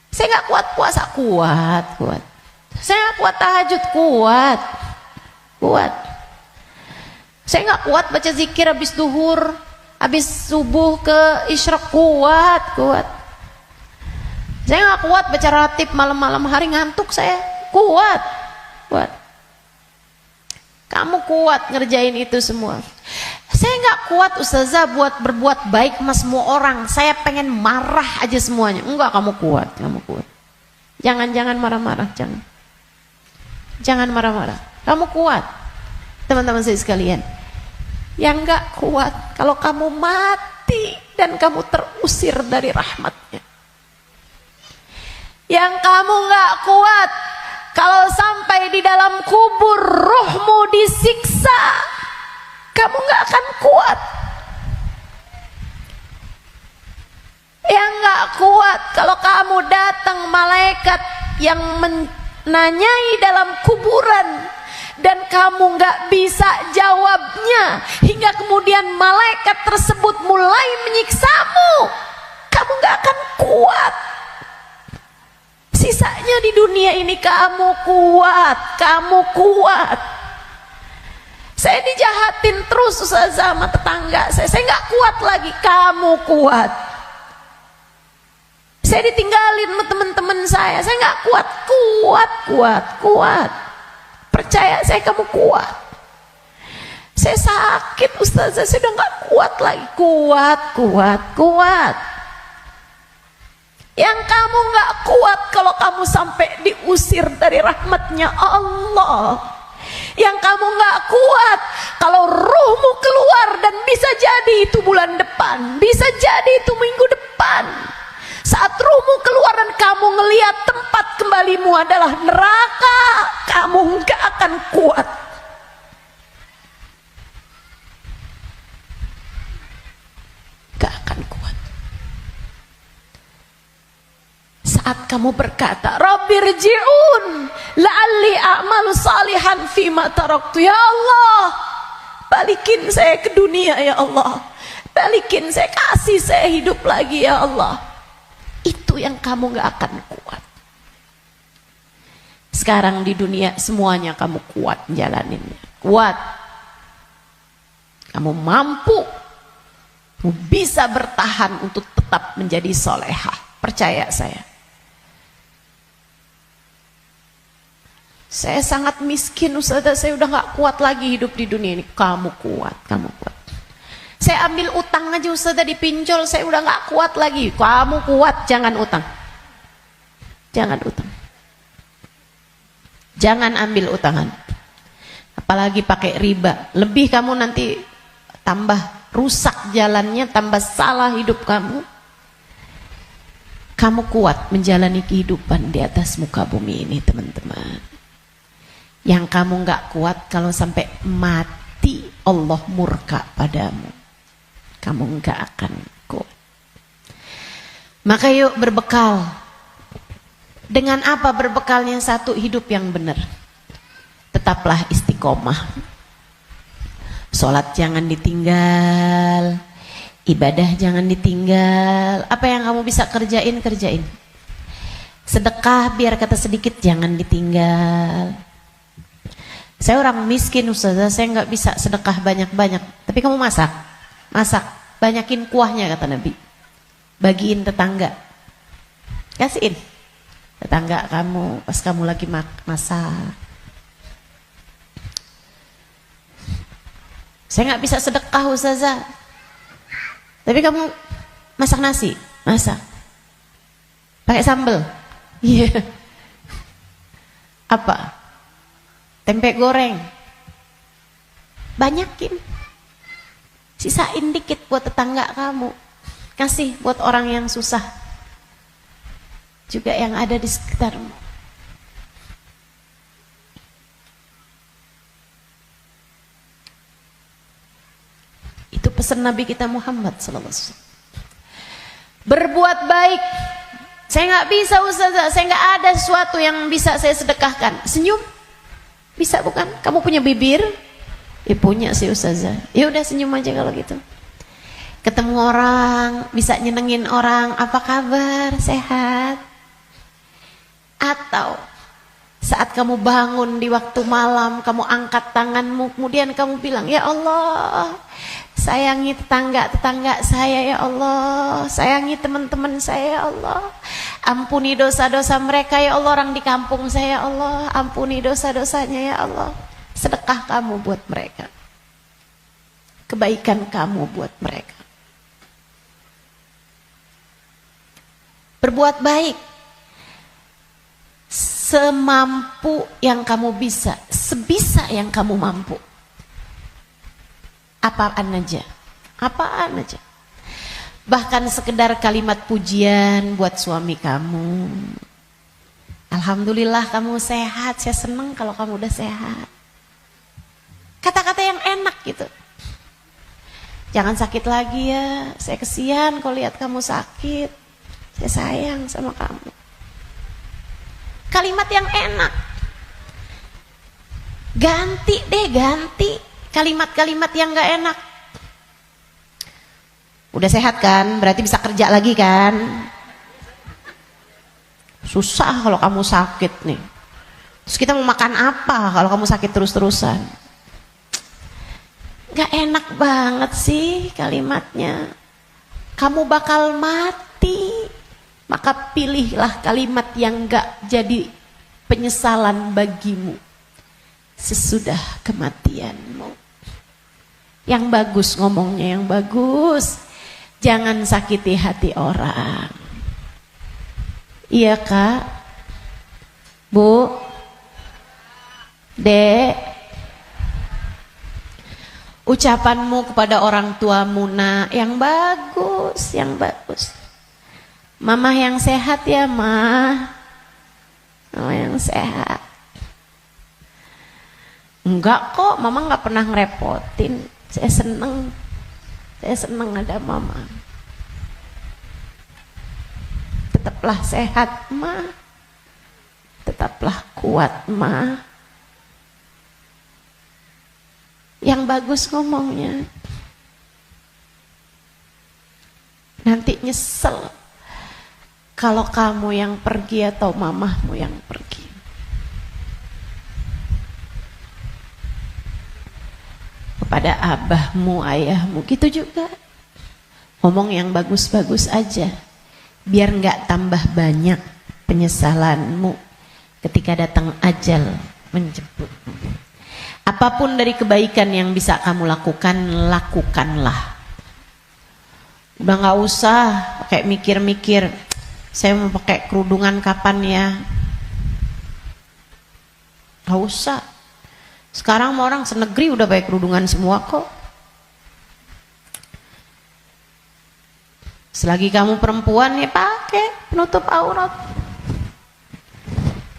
Saya gak kuat puasa, kuat, kuat. Saya nggak kuat tahajud, kuat. Saya nggak kuat baca zikir habis duhur, habis subuh ke isyraq, kuat. Saya nggak kuat baca ratib malam-malam hari, ngantuk saya, kuat. Kamu kuat ngerjain itu semua. Saya nggak kuat ustazah buat berbuat baik sama semua orang. Saya pengen marah aja semuanya. Enggak, kamu kuat. Jangan marah-marah, jangan marah-marah. Kamu kuat. Teman-teman saya sekalian, yang nggak kuat kalau kamu mati dan kamu terusir dari rahmatnya. Yang kamu nggak kuat kalau sampai di dalam kubur ruhmu disiksa, kamu nggak akan kuat. Yang nggak kuat kalau kamu datang malaikat yang menanyai dalam kuburan dan kamu nggak bisa jawabnya, hingga kemudian malaikat tersebut mulai menyiksamu, kamu nggak akan kuat. Sisanya di dunia ini kamu kuat. Saya dijahatin terus sama tetangga saya nggak kuat lagi, kamu kuat. Saya ditinggalin sama teman-teman saya nggak kuat. Percaya saya, kamu kuat. Saya sakit ustazah, saya udah nggak kuat lagi, kuat. Yang kamu nggak kuat kalau kamu sampai diusir dari rahmatnya Allah. Yang kamu nggak kuat kalau ruhmu keluar, dan bisa jadi itu bulan depan, bisa jadi itu minggu depan. Saat ruhmu keluar dan kamu ngelihat tempat kembalimu adalah neraka, kamu nggak akan kuat. Gak akan kuat. Saat kamu berkata, Rabbirji'un la'alli a'malu salihan fima taraktu. Ya Allah, balikin saya ke dunia ya Allah. Balikin saya, kasih saya hidup lagi ya Allah. Itu yang kamu gak akan kuat. Sekarang di dunia semuanya kamu kuat menjalaninnya. Kuat. Kamu mampu. Kamu bisa bertahan untuk tetap menjadi solehah. Percaya saya. Saya sangat miskin ustazah, saya udah gak kuat lagi hidup di dunia ini. Kamu kuat. Saya ambil utang aja ustazah, dipinjol, saya udah gak kuat lagi. Kamu kuat, jangan utang. Jangan ambil utangan. Apalagi pakai riba. Lebih kamu nanti tambah rusak jalannya, tambah salah hidup kamu. Kamu kuat menjalani kehidupan di atas muka bumi ini teman-teman. Yang kamu gak kuat kalau sampai mati Allah murka padamu, kamu gak akan kuat. Maka yuk berbekal. Dengan apa berbekalnya? Satu, hidup yang benar. Tetaplah istiqomah. Sholat jangan ditinggal, ibadah jangan ditinggal. Apa yang kamu bisa kerjain. Sedekah biar kata sedikit jangan ditinggal. Saya orang miskin ustazah, saya nggak bisa sedekah banyak-banyak. Tapi kamu masak, banyakin kuahnya kata Nabi. Bagiin tetangga, kasihin tetangga kamu pas kamu lagi masak. Saya nggak bisa sedekah ustazah. Tapi kamu masak nasi, pakai sambal, iya. Apa? Tempe goreng, banyakin, sisain dikit buat tetangga kamu, kasih buat orang yang susah juga yang ada di sekitarmu. Itu pesan Nabi kita Muhammad SAW. Berbuat baik. Saya nggak bisa ustazah, saya nggak ada sesuatu yang bisa saya sedekahkan. Senyum bisa bukan? Kamu punya bibir? Ya punya sih ustazah. Ya udah senyum aja kalau gitu. Ketemu orang, bisa nyenengin orang, apa kabar? Sehat? Atau Saat kamu bangun di waktu malam, kamu angkat tanganmu, kemudian kamu bilang, ya Allah, sayangi tetangga-tetangga saya ya Allah, sayangi teman-teman saya ya Allah, ampuni dosa-dosa mereka ya Allah, orang di kampung saya ya Allah, ampuni dosa-dosanya ya Allah. Sedekah kamu buat mereka, kebaikan kamu buat mereka. Berbuat baik semampu yang kamu bisa, sebisa yang kamu mampu. Apaan aja. Bahkan sekedar kalimat pujian buat suami kamu. Alhamdulillah kamu sehat, saya senang kalau kamu udah sehat. Kata-kata yang enak gitu. Jangan sakit lagi ya, saya kesian kalau lihat kamu sakit. Saya sayang sama kamu. Kalimat yang enak. Ganti kalimat-kalimat yang gak enak. Udah sehat kan, berarti bisa kerja lagi kan. Susah kalau kamu sakit nih. Terus kita mau makan apa kalau kamu sakit terus-terusan? Gak enak banget sih kalimatnya. Kamu bakal mati. Maka pilihlah kalimat yang gak jadi penyesalan bagimu sesudah kematianmu. Yang bagus ngomongnya, yang bagus. Jangan sakiti hati orang. Iya Kak, Bu, Dek. Ucapanmu kepada orang tuamu nak, yang bagus, yang bagus. Mama yang sehat ya Ma, mama yang sehat. Enggak kok, mama nggak pernah ngerepotin. Saya seneng ada mama. Tetaplah sehat Ma, tetaplah kuat Ma. Yang bagus ngomongnya. Nanti nyesel kalau kamu yang pergi atau mamahmu yang pergi. Kepada abahmu, ayahmu, gitu juga. Ngomong yang bagus-bagus aja. Biar nggak tambah banyak penyesalanmu ketika datang ajal menjemput. Apapun dari kebaikan yang bisa kamu lakukan, lakukanlah. Udah nggak usah pakai mikir-mikir. Saya mau pakai kerudungan kapan ya? Gak usah. Sekarang orang senegeri udah pakai kerudungan semua kok. Selagi kamu perempuan ya pakai penutup aurat.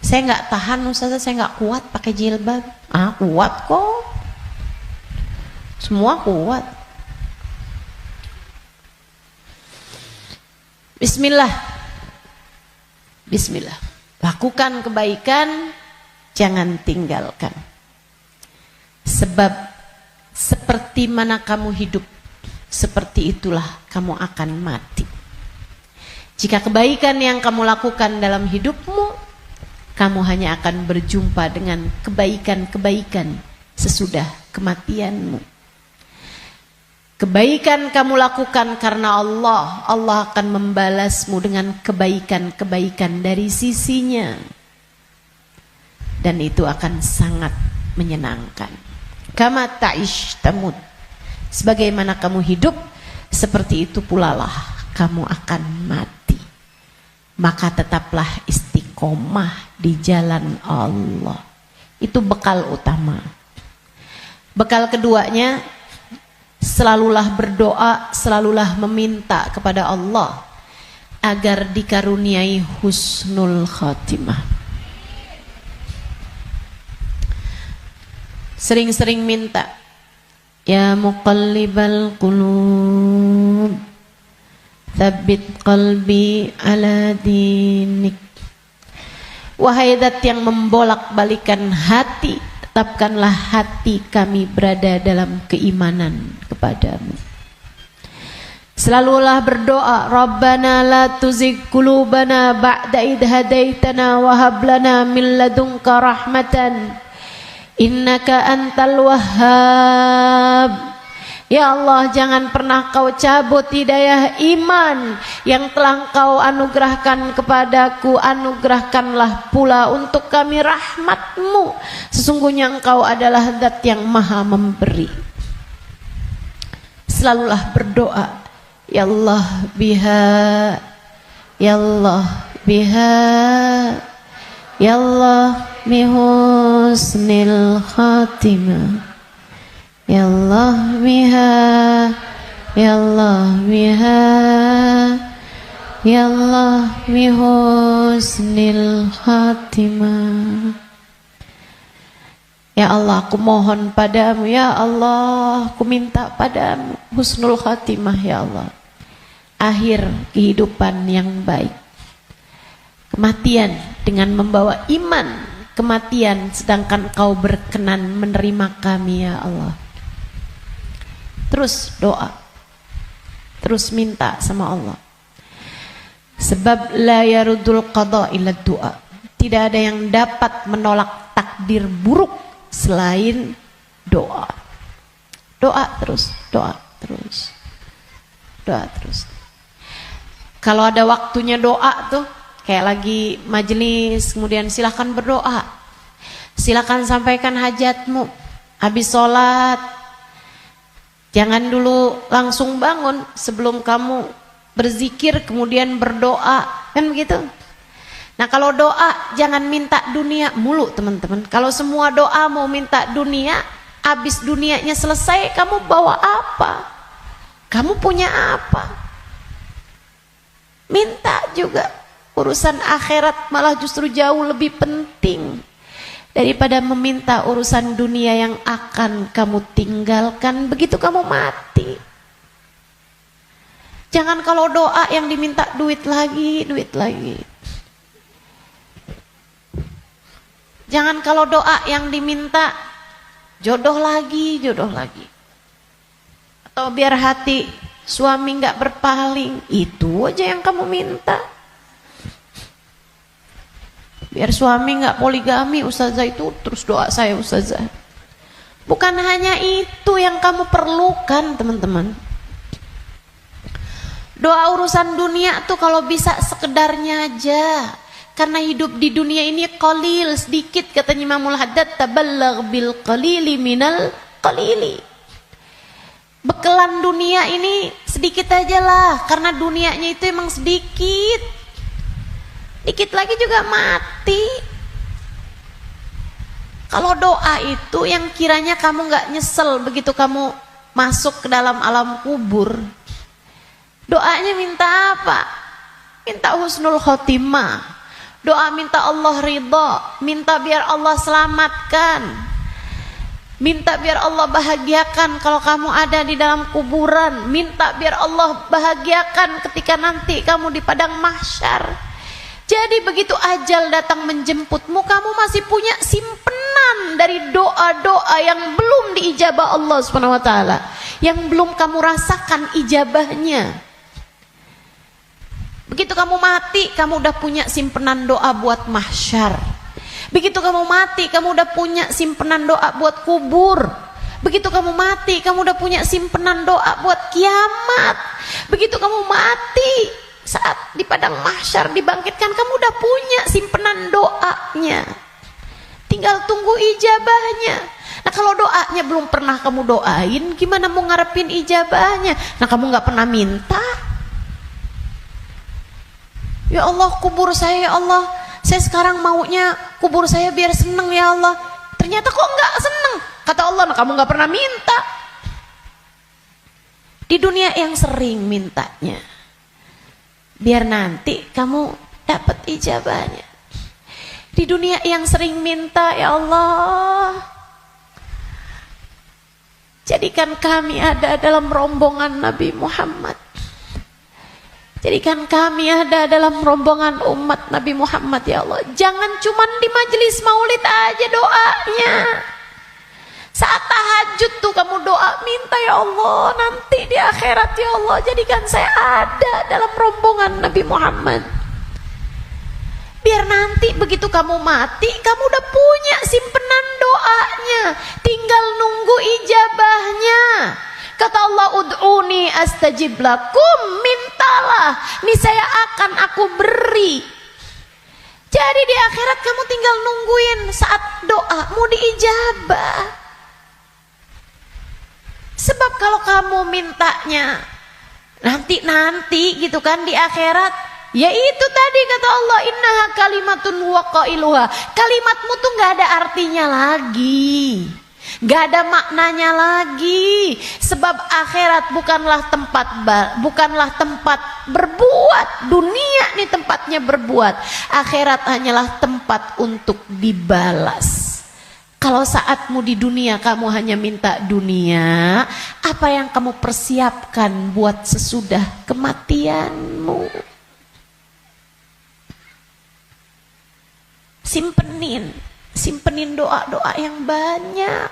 Saya nggak tahan Ustazah, saya nggak kuat pakai jilbab. Kuat kok. Semua kuat. Bismillah. Bismillah. Lakukan kebaikan, jangan tinggalkan. Sebab seperti mana kamu hidup, seperti itulah kamu akan mati. Jika kebaikan yang kamu lakukan dalam hidupmu, kamu hanya akan berjumpa dengan kebaikan-kebaikan sesudah kematianmu. Kebaikan kamu lakukan karena Allah, Allah akan membalasmu dengan kebaikan-kebaikan dari sisinya. Dan itu akan sangat menyenangkan. Kama ta'ish tamut. Sebagaimana kamu hidup, seperti itu pula lah kamu akan mati. Maka tetaplah istiqomah di jalan Allah. Itu bekal utama. Bekal keduanya, selalulah berdoa, selalulah meminta kepada Allah agar dikaruniai husnul khatimah. Sering-sering minta, ya muqallibal qulub, tsabbit qalbi ala dinik. Wahai zat yang membolak-balikan hati, tetapkanlah hati kami berada dalam keimanan kepadamu. Selalulah berdoa, Rabbana la tuzigh qulubana ba'da idh hadaitana wa hab lana min ladunka rahmatan innaka antal wahhab. Ya Allah, jangan pernah kau cabut hidayah iman yang telah kau anugerahkan kepadaku. Anugerahkanlah pula untuk kami rahmatmu. Sesungguhnya engkau adalah zat yang maha memberi. Selalulah berdoa, Ya Allah biha, Ya Allah biha, Ya Allah bihusnil khatimah, Ya Allah biha, Ya Allah biha, Ya Allah bihusnil khatimah. Ya Allah, aku mohon padamu, Ya Allah, aku minta padamu husnul khatimah, Ya Allah. Akhir kehidupan yang baik. Kematian dengan membawa iman. Kematian sedangkan kau berkenan menerima kami, Ya Allah. Terus doa. Terus minta sama Allah. Sebab la yarudul qada illa du'a. Tidak ada yang dapat menolak takdir buruk selain doa. Doa terus, doa terus, doa terus. Kalau ada waktunya doa tuh, kayak lagi majelis, kemudian silahkan berdoa, silahkan sampaikan hajatmu. Habis sholat, jangan dulu langsung bangun, sebelum kamu berzikir kemudian berdoa, kan begitu. Nah kalau doa jangan minta dunia mulu teman-teman. Kalau semua doa mau minta dunia, habis dunianya selesai kamu bawa apa? Kamu punya apa? Minta juga. Urusan akhirat malah justru jauh lebih penting daripada meminta urusan dunia yang akan kamu tinggalkan begitu kamu mati. Jangan kalau doa yang diminta duit lagi, duit lagi. Jangan kalau doa yang diminta jodoh lagi, jodoh lagi. Atau biar hati suami nggak berpaling, itu aja yang kamu minta. Biar suami nggak poligami, ustazah, itu terus doa saya ustazah. Bukan hanya itu yang kamu perlukan teman-teman. Doa urusan dunia tuh kalau bisa sekedarnya aja. Karena hidup di dunia ini qalil, sedikit, katanya Imamul Haddad, tabalagh bil qalili minal qalili. Bekelan dunia ini sedikit aja lah, karena dunianya itu emang sedikit. Dikit lagi juga mati. Kalau doa itu yang kiranya kamu gak nyesel begitu kamu masuk ke dalam alam kubur. Doanya minta apa? Minta husnul khotimah. Doa minta Allah ridha, minta biar Allah selamatkan, minta biar Allah bahagiakan kalau kamu ada di dalam kuburan, minta biar Allah bahagiakan ketika nanti kamu di padang mahsyar. Jadi begitu ajal datang menjemputmu, kamu masih punya simpenan dari doa-doa yang belum diijabah Allah SWT, yang belum kamu rasakan ijabahnya. Begitu kamu mati, kamu udah punya simpenan doa buat mahsyar. Begitu kamu mati, kamu udah punya simpenan doa buat kubur. Begitu kamu mati, kamu udah punya simpenan doa buat kiamat. Begitu kamu mati, saat di padang mahsyar dibangkitkan, kamu udah punya simpenan doanya. Tinggal tunggu ijabahnya. Nah kalau doanya belum pernah kamu doain, gimana mau ngarepin ijabahnya? Nah kamu gak pernah minta. Ya Allah, kubur saya, ya Allah, saya sekarang maunya kubur saya biar seneng, ya Allah. Ternyata kok nggak seneng, kata Allah. Nah kamu nggak pernah minta. Di dunia yang sering mintanya, biar nanti kamu dapat ijabahnya. Di dunia yang sering minta, ya Allah, jadikan kami ada dalam rombongan Nabi Muhammad. Jadikan kami ada dalam rombongan umat Nabi Muhammad, ya Allah. Jangan cuma di majelis maulid aja doanya. Saat tahajud tuh kamu doa, minta ya Allah nanti di akhirat ya Allah jadikan saya ada dalam rombongan Nabi Muhammad. Biar nanti begitu kamu mati, kamu udah punya simpenan doanya, tinggal nunggu ijabahnya. Kata Allah, ud'uni astajib lakum, mintalah, niscaya akan aku beri. Jadi di akhirat kamu tinggal nungguin saat doa mau diijabah. Sebab kalau kamu mintanya nanti gitu kan di akhirat, ya itu tadi kata Allah, innaha kalimatun wa qailuha. Kalimatmu tuh nggak ada artinya lagi, nggak ada maknanya lagi. Sebab akhirat bukanlah tempat berbuat. Dunia nih tempatnya berbuat. Akhirat hanyalah tempat untuk dibalas. Kalau saatmu di dunia kamu hanya minta dunia, apa yang kamu persiapkan buat sesudah kematianmu? Simpenin doa-doa yang banyak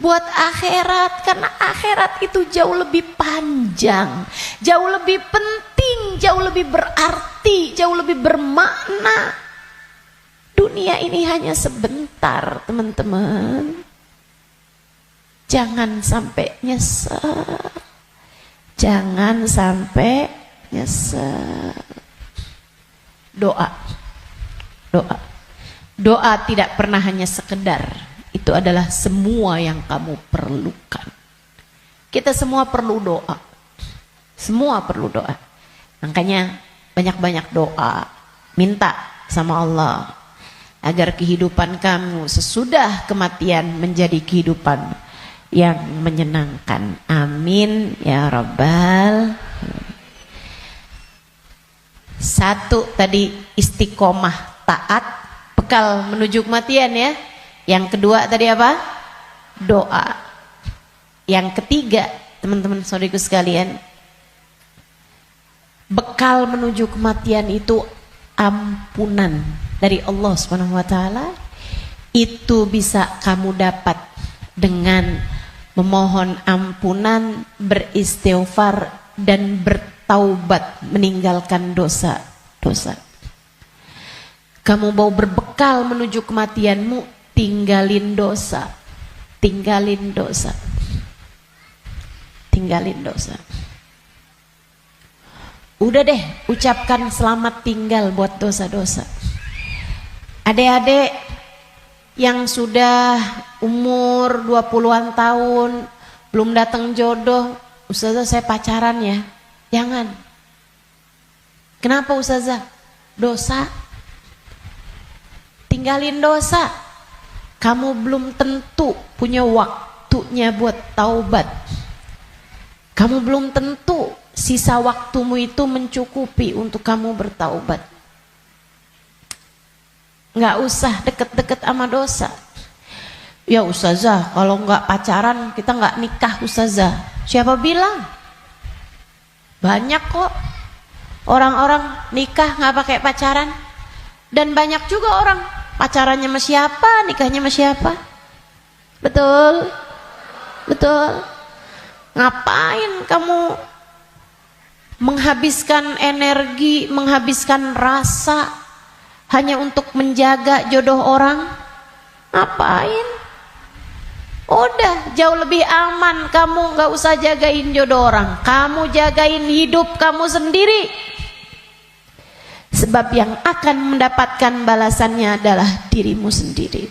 buat akhirat, karena akhirat itu jauh lebih panjang, jauh lebih penting, jauh lebih berarti, jauh lebih bermakna. Dunia ini hanya sebentar, teman-teman. Jangan sampai nyesel. Jangan sampai nyesel. Doa. Doa tidak pernah hanya sekedar. Itu adalah semua yang kamu perlukan. Kita semua perlu doa. Semua perlu doa. Makanya banyak-banyak doa. Minta sama Allah agar kehidupan kamu sesudah kematian menjadi kehidupan yang menyenangkan. Amin ya rabbal. Satu tadi istiqomah taat, bekal menuju kematian ya. Yang kedua tadi apa? Doa. Yang ketiga, teman-teman saudaraku sekalian, bekal menuju kematian itu ampunan dari Allah Subhanahu wa taala. Itu bisa kamu dapat dengan memohon ampunan, beristighfar dan bertaubat, meninggalkan dosa-dosa. Kamu mau berbekal menuju kematianmu, tinggalin dosa. Tinggalin dosa. Tinggalin dosa. Udah deh, ucapkan selamat tinggal buat dosa-dosa. Adik-adik yang sudah umur 20-an tahun, belum datang jodoh, Ustazah saya pacaran ya. Jangan. Kenapa Ustazah? Dosa. Tinggalin dosa. Kamu belum tentu punya waktunya buat taubat. Kamu belum tentu sisa waktumu itu mencukupi untuk kamu bertaubat. Nggak usah deket-deket sama dosa. Ya Ustazah, kalau nggak pacaran kita nggak nikah Ustazah. Siapa bilang? Banyak kok orang-orang nikah nggak pakai pacaran. Dan banyak juga orang pacarannya sama siapa, nikahnya sama siapa. Betul? Betul? Ngapain kamu menghabiskan energi, menghabiskan rasa hanya untuk menjaga jodoh orang? Ngapain? Udah jauh lebih aman kamu gak usah jagain jodoh orang, kamu jagain hidup kamu sendiri. Sebab yang akan mendapatkan balasannya adalah dirimu sendiri.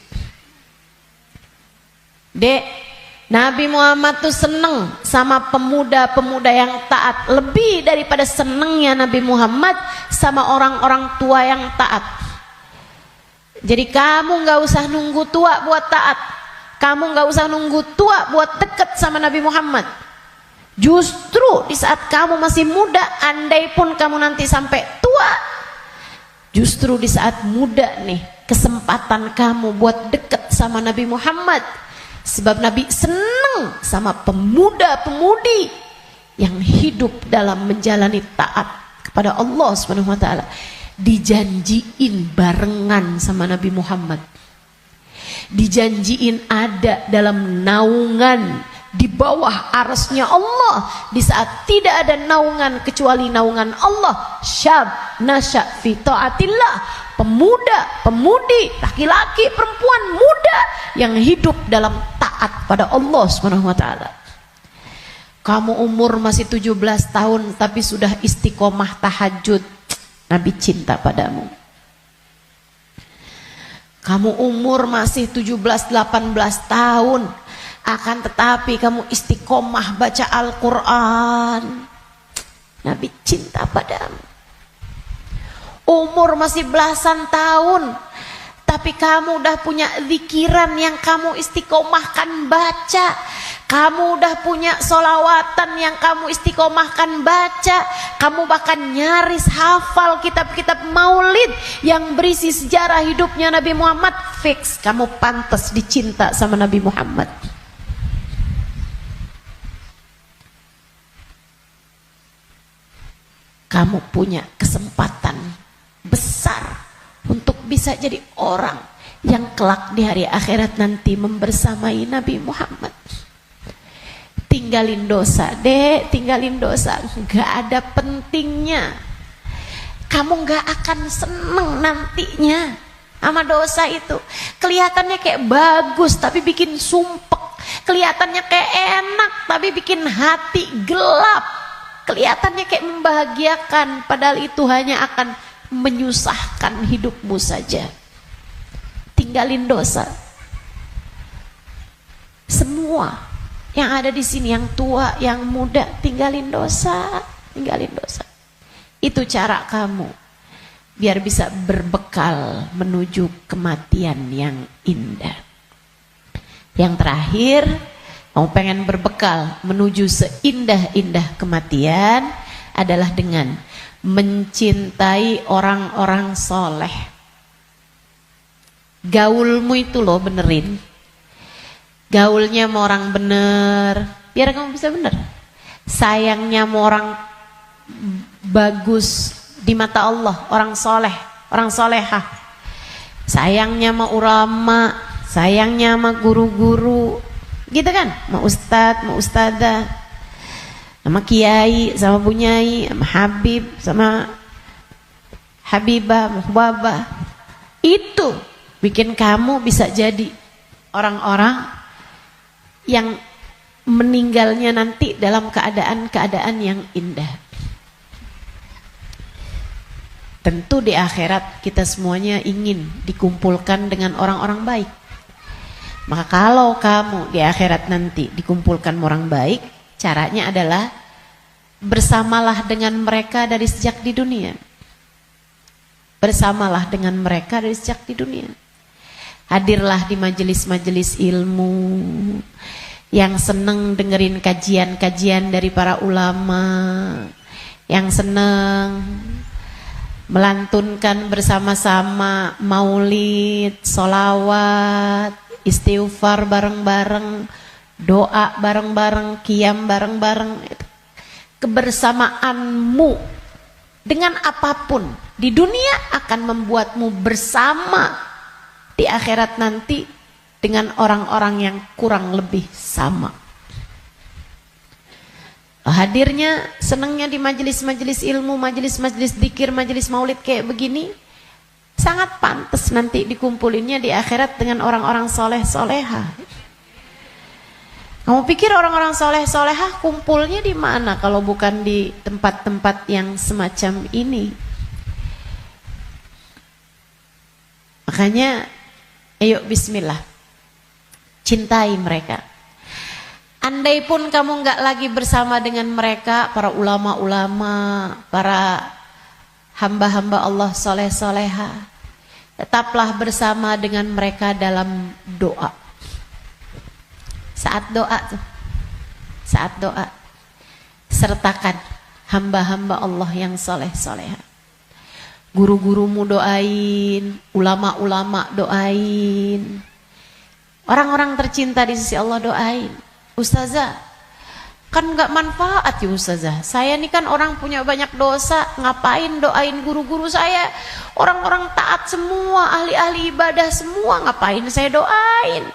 Dek, Nabi Muhammad tuh seneng sama pemuda-pemuda yang taat, lebih daripada senengnya Nabi Muhammad sama orang-orang tua yang taat. Jadi kamu gak usah nunggu tua buat taat. Kamu gak usah nunggu tua buat deket sama Nabi Muhammad. Justru di saat kamu masih muda, andai pun kamu nanti sampai tua, justru di saat muda nih kesempatan kamu buat deket sama Nabi Muhammad. Sebab Nabi senang sama pemuda-pemudi yang hidup dalam menjalani taat kepada Allah Subhanahu wa taala. Dijanjiin barengan sama Nabi Muhammad. dijanjiin ada dalam naungan di bawah arasnya Allah di saat tidak ada naungan kecuali naungan Allah. Syab nasya fi taatillah, pemuda, pemudi, laki-laki, perempuan, muda yang hidup dalam taat pada Allah Subhanahu wa taala. Kamu umur masih 17 tahun tapi sudah istiqomah tahajud, Nabi cinta padamu. Kamu umur masih 17-18 tahun, akan tetapi kamu istiqomah baca Al-Quran, Nabi cinta padamu. Umur masih belasan tahun, tapi kamu udah punya zikiran yang kamu istiqomahkan baca. Kamu udah punya solawatan yang kamu istiqomahkan baca. Kamu bahkan nyaris hafal kitab-kitab maulid yang berisi sejarah hidupnya Nabi Muhammad. Fix, kamu pantas dicinta sama Nabi Muhammad. Kamu punya kesempatan besar untuk bisa jadi orang yang kelak di hari akhirat nanti membersamai Nabi Muhammad. Tinggalin dosa, dek, tinggalin dosa, gak ada pentingnya. Kamu gak akan seneng nantinya sama dosa itu. Kelihatannya kayak bagus tapi bikin sumpek. Kelihatannya kayak enak tapi bikin hati gelap. Kelihatannya kayak membahagiakan padahal itu hanya akan menyusahkan hidupmu saja. Tinggalin dosa. Semua yang ada di sini, yang tua, yang muda, tinggalin dosa, tinggalin dosa. Itu cara kamu biar bisa berbekal menuju kematian yang indah. Yang terakhir, kamu pengen berbekal menuju seindah-indah kematian adalah dengan mencintai orang-orang soleh. Gaulmu itu loh benerin. Gaulnya sama orang bener, biar kamu bisa bener. Sayangnya sama orang bagus di mata Allah, orang soleh, orang solehah. Sayangnya sama ulama, sayangnya sama guru-guru, gitu kan? Sama ustadz, sama ustadzah, sama kiai, sama bunyai, sama habib, sama habibah, sama hubabah. Itu bikin kamu bisa jadi orang-orang yang meninggalnya nanti dalam keadaan-keadaan yang indah. Tentu di akhirat kita semuanya ingin dikumpulkan dengan orang-orang baik. Maka kalau kamu di akhirat nanti dikumpulkan orang baik, caranya adalah bersamalah dengan mereka dari sejak di dunia. Bersamalah dengan mereka dari sejak di dunia. Hadirlah di majelis-majelis ilmu, yang seneng dengerin kajian-kajian dari para ulama, yang seneng melantunkan bersama-sama maulid, solawat, istighfar bareng-bareng, doa bareng-bareng, qiyam bareng-bareng. Kebersamaanmu dengan apapun di dunia akan membuatmu bersama di akhirat nanti dengan orang-orang yang kurang lebih sama. Hadirnya, senangnya di majelis-majelis ilmu, majelis-majelis dzikir, majelis maulid kayak begini, sangat pantas nanti dikumpulinnya di akhirat dengan orang-orang soleh-solehah. Kamu pikir orang-orang soleh-solehah kumpulnya di mana kalau bukan di tempat-tempat yang semacam ini? Makanya ayo bismillah, cintai mereka. Andai pun kamu nggak lagi bersama dengan mereka, para ulama-ulama, para hamba-hamba Allah soleh-soleha, tetaplah bersama dengan mereka dalam doa. Saat doa tuh, saat doa, sertakan hamba-hamba Allah yang soleh-soleha. Guru-gurumu doain, ulama-ulama doain, orang-orang tercinta di sisi Allah doain. Ustazah, Kan nggak manfaat ya Ustazah. Saya ini kan orang punya banyak dosa, ngapain doain guru-guru saya? Orang-orang taat semua, ahli-ahli ibadah semua, ngapain saya doain?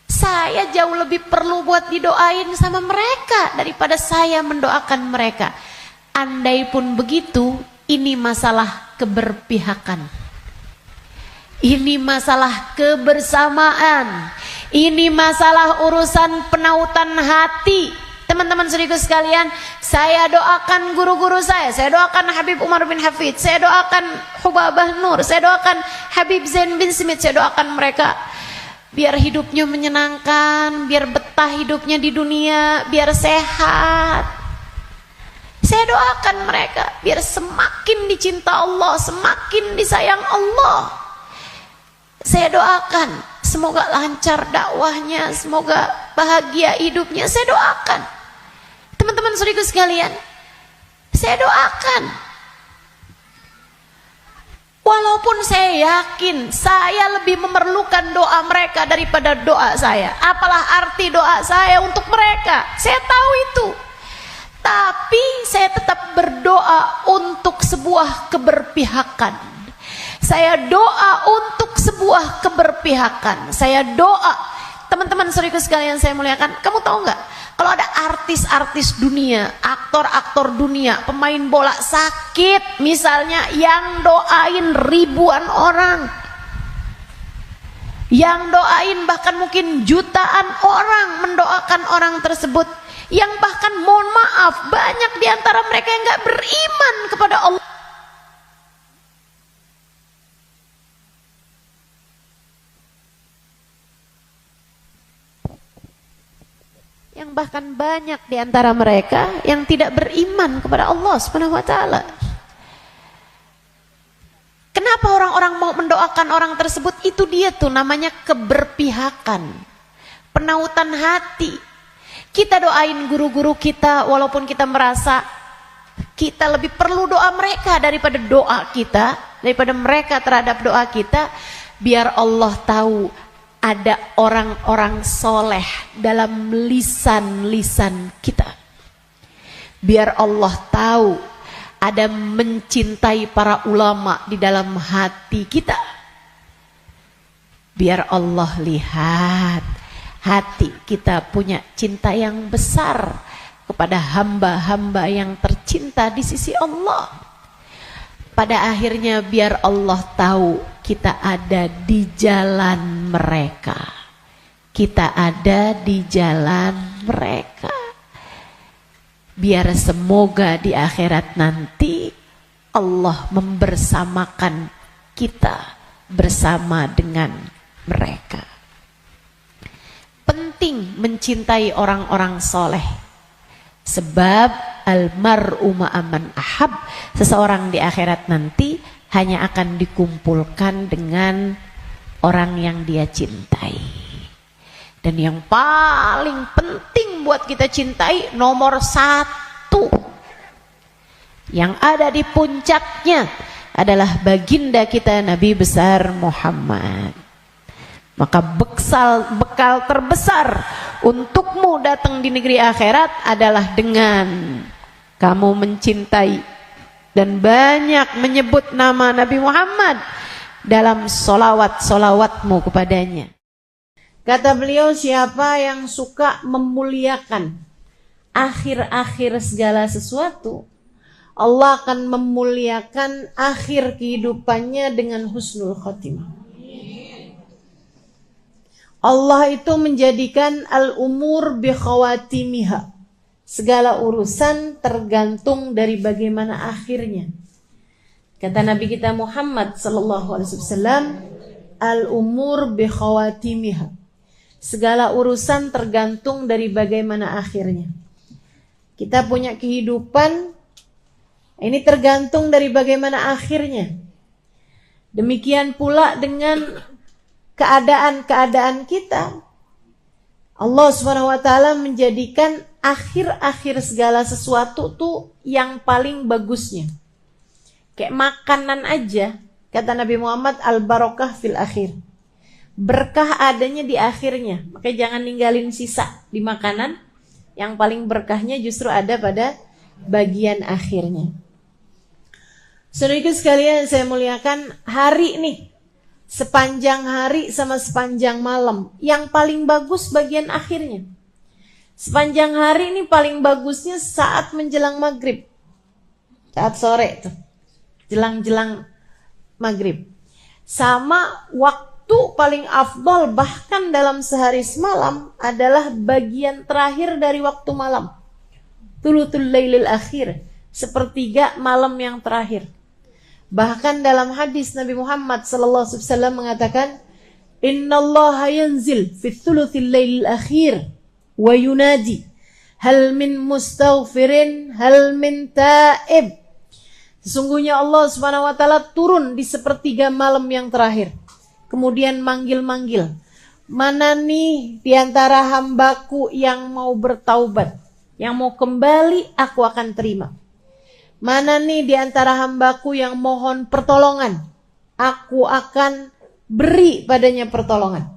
Saya jauh lebih perlu buat didoain sama mereka daripada saya mendoakan mereka. Andai pun begitu, ini masalah keberpihakan. Ini masalah kebersamaan. Ini masalah urusan penautan hati. Teman-teman saudaraku sekalian, saya doakan guru-guru saya doakan Habib Umar bin Hafid, saya doakan Hubabah Nur, saya doakan Habib Zain bin Smith, saya doakan mereka biar hidupnya menyenangkan, biar betah hidupnya di dunia, biar sehat. Saya doakan mereka biar semakin dicinta Allah, semakin disayang Allah. Saya doakan semoga lancar dakwahnya, semoga bahagia hidupnya. Saya doakan. Teman-teman saudaraku sekalian, saya doakan. Walaupun saya yakin saya lebih memerlukan doa mereka daripada doa saya. Apalah arti doa saya untuk mereka? Saya tahu itu. Tapi saya tetap berdoa untuk sebuah keberpihakan. Saya doa untuk sebuah keberpihakan. Saya doa. Teman-teman saudaraku sekalian saya muliakan, kamu tahu nggak? Kalau ada artis-artis dunia, aktor-aktor dunia, pemain bola sakit misalnya, yang doain ribuan orang, yang doain bahkan mungkin jutaan orang mendoakan orang tersebut, yang bahkan mohon maaf banyak diantara mereka yang nggak beriman kepada Allah. Yang bahkan banyak di antara mereka yang tidak beriman kepada Allah Subhanahu wa taala. Kenapa orang-orang mau mendoakan orang tersebut? Itu dia tuh namanya keberpihakan, penautan hati. Kita doain guru-guru kita walaupun kita merasa kita lebih perlu doa mereka daripada doa kita, daripada mereka terhadap doa kita, biar Allah tahu ada orang-orang soleh dalam lisan-lisan kita. Biar Allah tahu ada mencintai para ulama di dalam hati kita. Biar Allah lihat hati kita punya cinta yang besar kepada hamba-hamba yang tercinta di sisi Allah. Pada akhirnya biar Allah tahu kita ada di jalan mereka. Kita ada di jalan mereka. Biar semoga di akhirat nanti Allah membersamakan kita bersama dengan mereka. Penting mencintai orang-orang soleh. Sebab almar'u ma'aman ahab, seseorang di akhirat nanti hanya akan dikumpulkan dengan orang yang dia cintai. Dan yang paling penting buat kita cintai, nomor satu, yang ada di puncaknya adalah baginda kita Nabi besar Muhammad. Maka bekal terbesar untukmu datang di negeri akhirat adalah dengan kamu mencintai dan banyak menyebut nama Nabi Muhammad dalam solawat-solawatmu kepadanya. Kata beliau, siapa yang suka memuliakan akhir-akhir segala sesuatu, Allah akan memuliakan akhir kehidupannya dengan husnul khotimah. Allah itu menjadikan al-umur bi khawatimiha. Segala urusan tergantung dari bagaimana akhirnya. Kata Nabi kita Muhammad sallallahu alaihi wasallam, al-umur bi khawatimiha. Segala urusan tergantung dari bagaimana akhirnya. Kita punya kehidupan, ini tergantung dari bagaimana akhirnya. Demikian pula dengan keadaan-keadaan kita. Allah SWT menjadikan akhir-akhir segala sesuatu tuh yang paling bagusnya. Kayak makanan aja, kata Nabi Muhammad, al-barakah fil akhir. Berkah adanya di akhirnya. Makanya jangan ninggalin sisa di makanan. Yang paling berkahnya justru ada pada bagian akhirnya. Saudaraku sekalian, saya muliakan, hari nih, sepanjang hari sama sepanjang malam, yang paling bagus bagian akhirnya. Sepanjang hari ini paling bagusnya saat menjelang maghrib, saat sore tuh, jelang-jelang maghrib. Sama waktu paling afdol bahkan dalam sehari semalam adalah bagian terakhir dari waktu malam, thuluthul lailil akhir, sepertiga malam yang terakhir. Bahkan dalam hadis Nabi Muhammad SAW mengatakan, Innallaha yanzil fi thuluthil lailil akhir wa yunadi hal min mustaghfirin hal min taib. Sesungguhnya Allah Subhanahu wa taala turun di sepertiga malam yang terakhir. Kemudian manggil-manggil, mana nih di antara hambaku yang mau bertaubat, yang mau kembali, aku akan terima. Mana nih di antara hambaku yang mohon pertolongan, aku akan beri padanya pertolongan.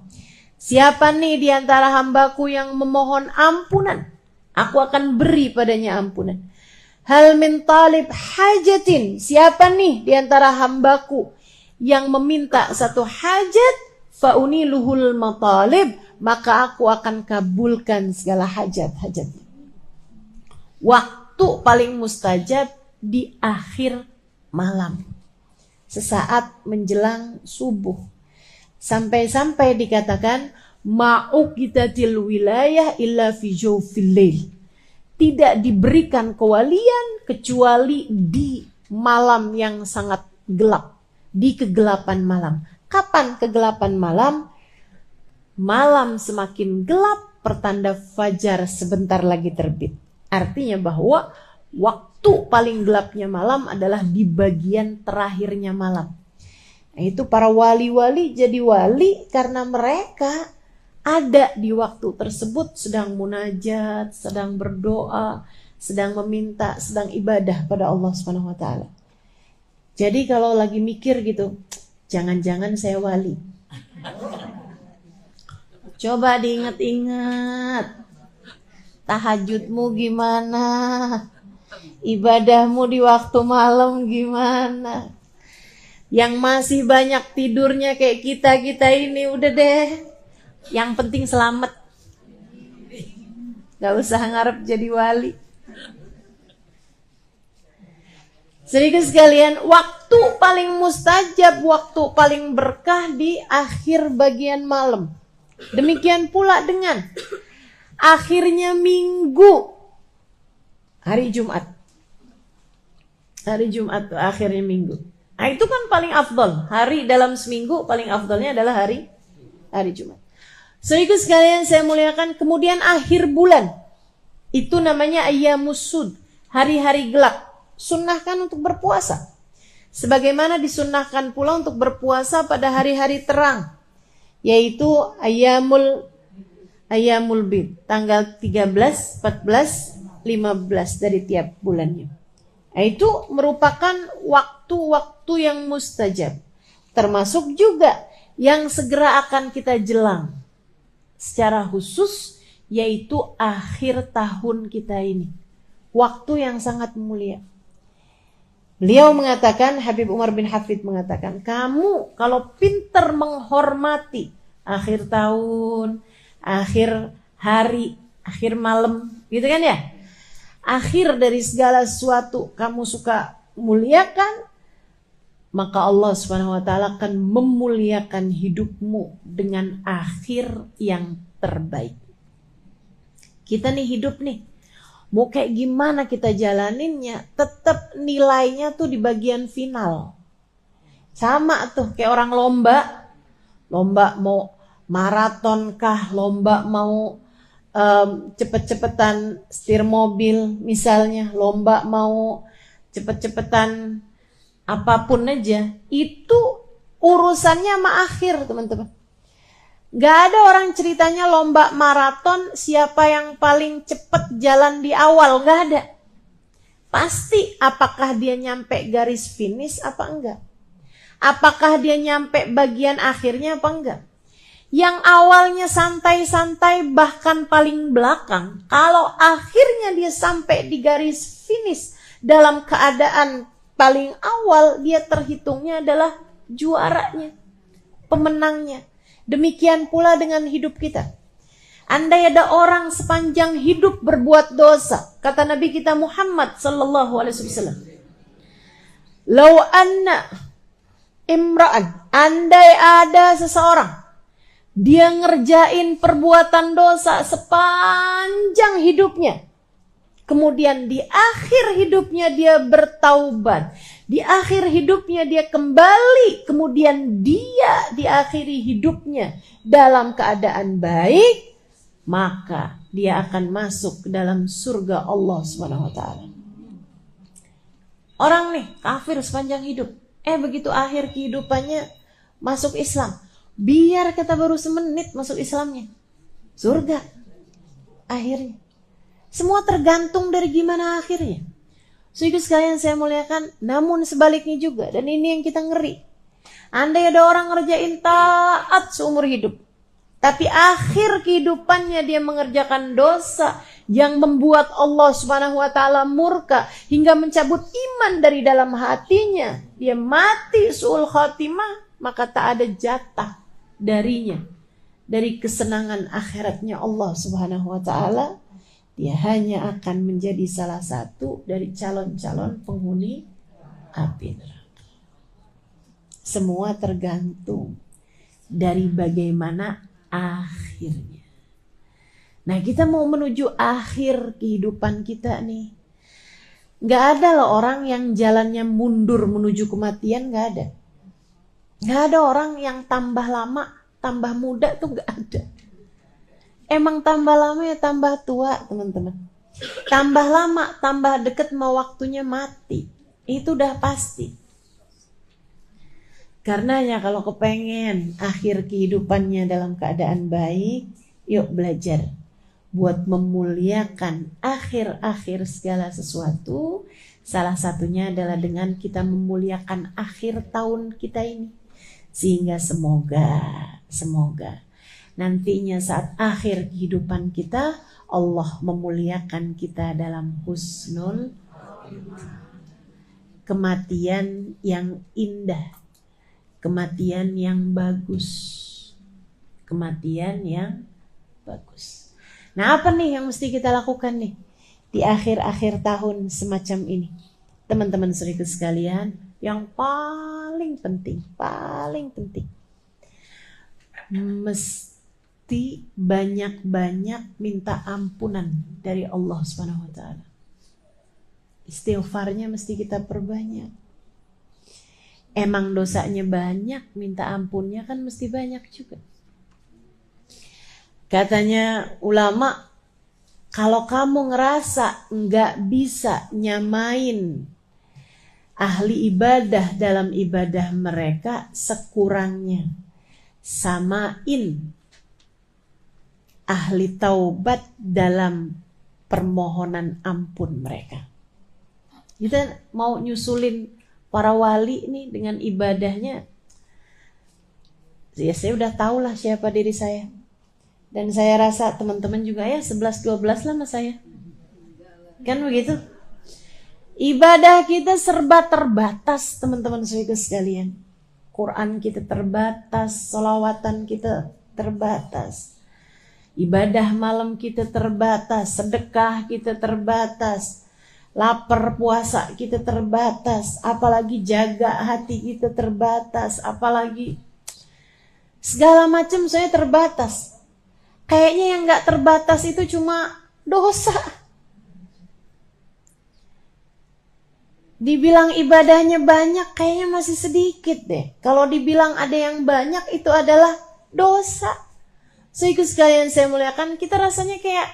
Siapa nih di antara hambaku yang memohon ampunan, aku akan beri padanya ampunan. Hal min talib hajatin, siapa nih di antara hambaku yang meminta satu hajat, fauniluhul matalib, maka aku akan kabulkan segala hajat-hajatnya. Waktu paling mustajab di akhir malam, sesaat menjelang subuh. Sampai-sampai dikatakan ma'uqitatil wilayah illa fi jawfil lail. Tidak diberikan kewalian kecuali di malam yang sangat gelap, di kegelapan malam. Kapan kegelapan malam? Malam semakin gelap, pertanda fajar sebentar lagi terbit. Artinya bahwa waktu paling gelapnya malam adalah di bagian terakhirnya malam. Nah, itu para wali-wali jadi wali karena mereka ada di waktu tersebut sedang munajat, sedang berdoa, sedang meminta, sedang ibadah pada Allah Subhanahu wa taala. Jadi kalau lagi mikir gitu, jangan-jangan saya wali. Coba diingat-ingat. Tahajudmu gimana? Ibadahmu di waktu malam gimana? Yang masih banyak tidurnya kayak kita ini udah deh. Yang penting selamat. Gak usah ngarep jadi wali. Sedikit sekalian, waktu paling mustajab, waktu paling berkah di akhir bagian malam. Demikian pula dengan akhirnya minggu, hari Jumat. Hari Jumat tuh akhirnya minggu. Nah, itu kan paling afdol. Hari dalam seminggu paling afdolnya adalah hari Jumat. Sedikit sekalian saya muliakan, kemudian akhir bulan. Itu namanya ayyamus sud, hari-hari gelap. Sunnahkan untuk berpuasa. Sebagaimana disunnahkan pula untuk berpuasa pada hari-hari terang, yaitu ayyamul bid, tanggal 13, 14, 15 dari tiap bulannya. Nah, itu merupakan waktu-waktu yang mustajab. Termasuk juga yang segera akan kita jelang secara khusus, yaitu akhir tahun kita ini. Waktu yang sangat mulia. Beliau mengatakan, Habib Umar bin Hafid mengatakan, kamu kalau pintar menghormati akhir tahun, akhir hari, akhir malam, gitu kan ya? Akhir dari segala sesuatu kamu suka muliakan, maka Allah Subhanahu wa taala akan memuliakan hidupmu dengan akhir yang terbaik. Kita nih hidup nih, mau kayak gimana kita jalaninnya, tetap nilainya tuh di bagian final. Sama tuh kayak orang lomba mau maraton kah, lomba mau cepet-cepetan setir mobil misalnya, lomba mau cepet-cepetan apapun aja, itu urusannya sama akhir, teman-teman. Gak ada orang ceritanya lomba maraton siapa yang paling cepet jalan di awal, gak ada. Pasti apakah dia nyampe garis finish apa enggak, apakah dia nyampe bagian akhirnya apa enggak. Yang awalnya santai-santai bahkan paling belakang, kalau akhirnya dia sampai di garis finish dalam keadaan paling awal, dia terhitungnya adalah juaranya, pemenangnya. Demikian pula dengan hidup kita. Andai ada orang sepanjang hidup berbuat dosa, kata Nabi kita Muhammad sallallahu alaihi wasallam, "Lau anna imra'an", andai ada seseorang dia ngerjain perbuatan dosa sepanjang hidupnya, kemudian di akhir hidupnya dia bertaubat, di akhir hidupnya dia kembali, kemudian dia diakhiri hidupnya dalam keadaan baik, maka dia akan masuk ke dalam surga Allah Subhanahu wa taala. Orang nih kafir sepanjang hidup, begitu akhir kehidupannya masuk Islam. Biar kata baru semenit masuk Islamnya, surga akhirnya. Semua tergantung dari gimana akhirnya. Saudara sekalian saya muliakan, namun sebaliknya juga, dan ini yang kita ngeri. Andai ada orang ngerjain taat seumur hidup, tapi akhir kehidupannya dia mengerjakan dosa yang membuat Allah Subhanahu wa taala murka hingga mencabut iman dari dalam hatinya, dia mati su'ul khatimah, maka tak ada jatah darinya dari kesenangan akhiratnya Allah Subhanahu wa taala. Dia hanya akan menjadi salah satu dari calon-calon penghuni api neraka. Semua tergantung dari bagaimana akhirnya. Nah, kita mau menuju akhir kehidupan kita nih. Gak ada loh orang yang jalannya mundur menuju kematian, gak ada. Gak ada orang yang tambah lama, tambah muda tuh gak ada. Emang tambah lama ya tambah tua, teman-teman. Tambah lama, tambah deket mau waktunya mati. Itu udah pasti. Karenanya kalau kepengen akhir kehidupannya dalam keadaan baik, yuk belajar buat memuliakan akhir-akhir segala sesuatu. Salah satunya adalah dengan kita memuliakan akhir tahun kita ini. Sehingga semoga nantinya saat akhir kehidupan kita, Allah memuliakan kita dalam husnul kematian yang indah, kematian yang bagus, kematian yang bagus. Nah, apa nih yang mesti kita lakukan nih di akhir-akhir tahun semacam ini, teman-teman saudara sekalian? Yang paling penting, mesti banyak-banyak minta ampunan dari Allah Subhanahu wa taala. Istighfarnya mesti kita perbanyak. Emang dosanya banyak, minta ampunnya kan mesti banyak juga. Katanya ulama, kalau kamu ngerasa nggak bisa nyamain ahli ibadah dalam ibadah mereka, sekurangnya samain ahli taubat dalam permohonan ampun mereka. Kita mau nyusulin para wali nih dengan ibadahnya. Ya saya udah tahu lah siapa diri saya. Dan saya rasa teman-teman juga ya 11-12 lah sama saya. Kan begitu? Ibadah kita serba terbatas, teman-teman saudara sekalian. Quran kita terbatas, sholawatan kita terbatas. Ibadah malam kita terbatas, sedekah kita terbatas. Lapar puasa kita terbatas, apalagi jaga hati kita terbatas, apalagi segala macam saya terbatas. Kayaknya yang gak terbatas itu cuma dosa. Dibilang ibadahnya banyak, kayaknya masih sedikit deh. Kalau dibilang ada yang banyak, itu adalah dosa. So ikut sekalian saya muliakan, kita rasanya kayak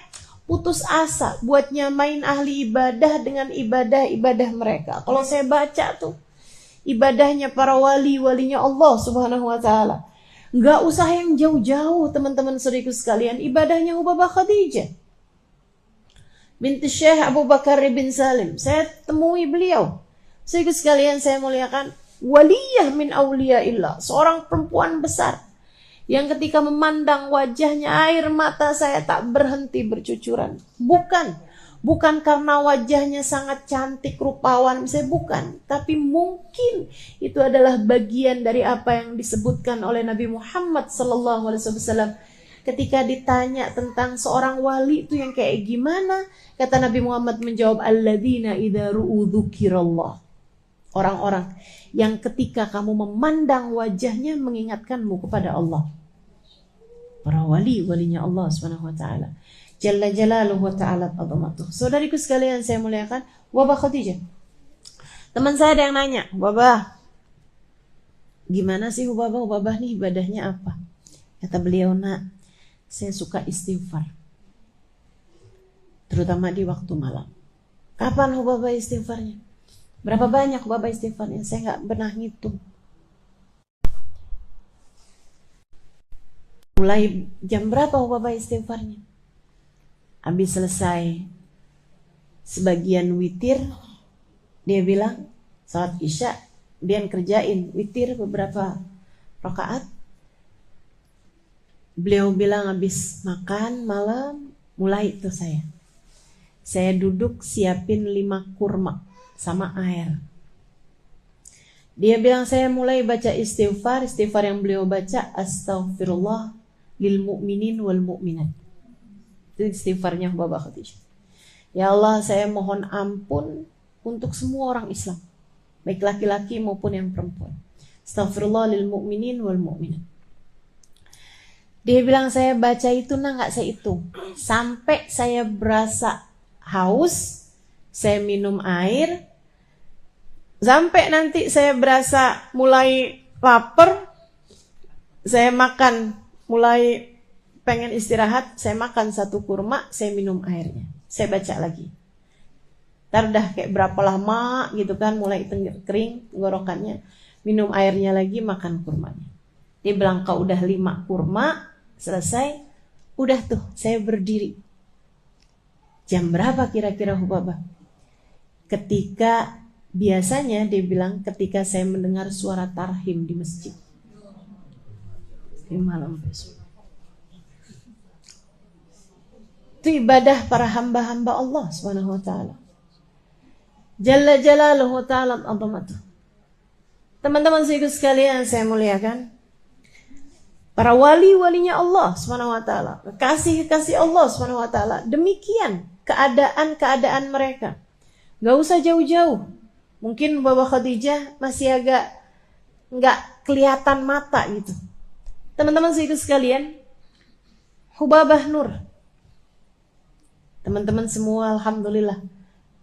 putus asa buat nyamain ahli ibadah dengan ibadah-ibadah mereka. Kalau saya baca tuh, ibadahnya para walinya Allah Subhanahu wa ta'ala. Gak usah yang jauh-jauh teman-teman saudariku sekalian. Ibadahnya Hubabah Khadijah binti Syekh Abu Bakar bin Salim. Saya temui beliau. Saudariku sekalian saya muliakan, waliyah min awliyaillah, seorang perempuan besar yang ketika memandang wajahnya air mata saya tak berhenti bercucuran. Bukan karena wajahnya sangat cantik, rupawan, misalnya bukan. Tapi mungkin itu adalah bagian dari apa yang disebutkan oleh Nabi Muhammad SAW. Ketika ditanya tentang seorang wali itu yang kayak gimana, kata Nabi Muhammad menjawab, alladzina idza ru'u dzukirallah. Orang-orang yang ketika kamu memandang wajahnya mengingatkanmu kepada Allah. Para walinya Allah Subhanahu wa taala. Jalla jalaluhu wa ta'ala azamatuh. Saudariku sekalian saya muliakan, Wabah Khadijah. Teman saya ada yang nanya, Wabah, gimana sih Wabah nih ibadahnya apa? Kata beliau, nak, saya suka istighfar. Terutama di waktu malam. Kapan Wabah istighfarnya? Berapa banyak Wabah istighfarnya? Saya nggak pernah ngitung. Mulai jam berapa Wabah istighfarnya? Habis selesai sebagian witir, dia bilang salat isya, dia kerjain witir beberapa rakaat. Beliau bilang habis makan malam, mulai itu saya duduk siapin 5 kurma sama air. Dia bilang saya mulai baca istighfar yang beliau baca, astaghfirullah lil mu'minin wal mu'minat. Itu istighfarnya Wabah Khadijah. Ya Allah, saya mohon ampun untuk semua orang Islam, baik laki-laki maupun yang perempuan. Astaghfirullah lil mu'minin wal mu'minat. Dia bilang saya baca itu nggak saya hitung. Sampai saya berasa haus, saya minum air. Sampai nanti saya berasa mulai lapar, saya makan, mulai pengen istirahat, saya makan 1 kurma, saya minum airnya. Saya baca lagi. Ntar udah kayak berapa lama gitu kan, mulai kering tenggorokannya. Minum airnya lagi, makan kurmanya. Dia bilang kalau udah 5 kurma, selesai, udah tuh saya berdiri. Jam berapa kira-kira Hubabah? Ketika biasanya dia bilang ketika saya mendengar suara tarhim di masjid. Di malam besok. Itu ibadah para hamba-hamba Allah Subhanahu wa taala. Jalla jalaluhu ta'ala azamatuh. Teman-teman sekalian saya muliakan, para walinya Allah Subhanahu wa taala, kekasih Allah Subhanahu wa taala, demikian keadaan mereka. Gak usah jauh-jauh. Mungkin Wabah Khadijah masih agak nggak kelihatan mata gitu. Teman-teman sekalian, Hubabah Nur. Teman-teman semua alhamdulillah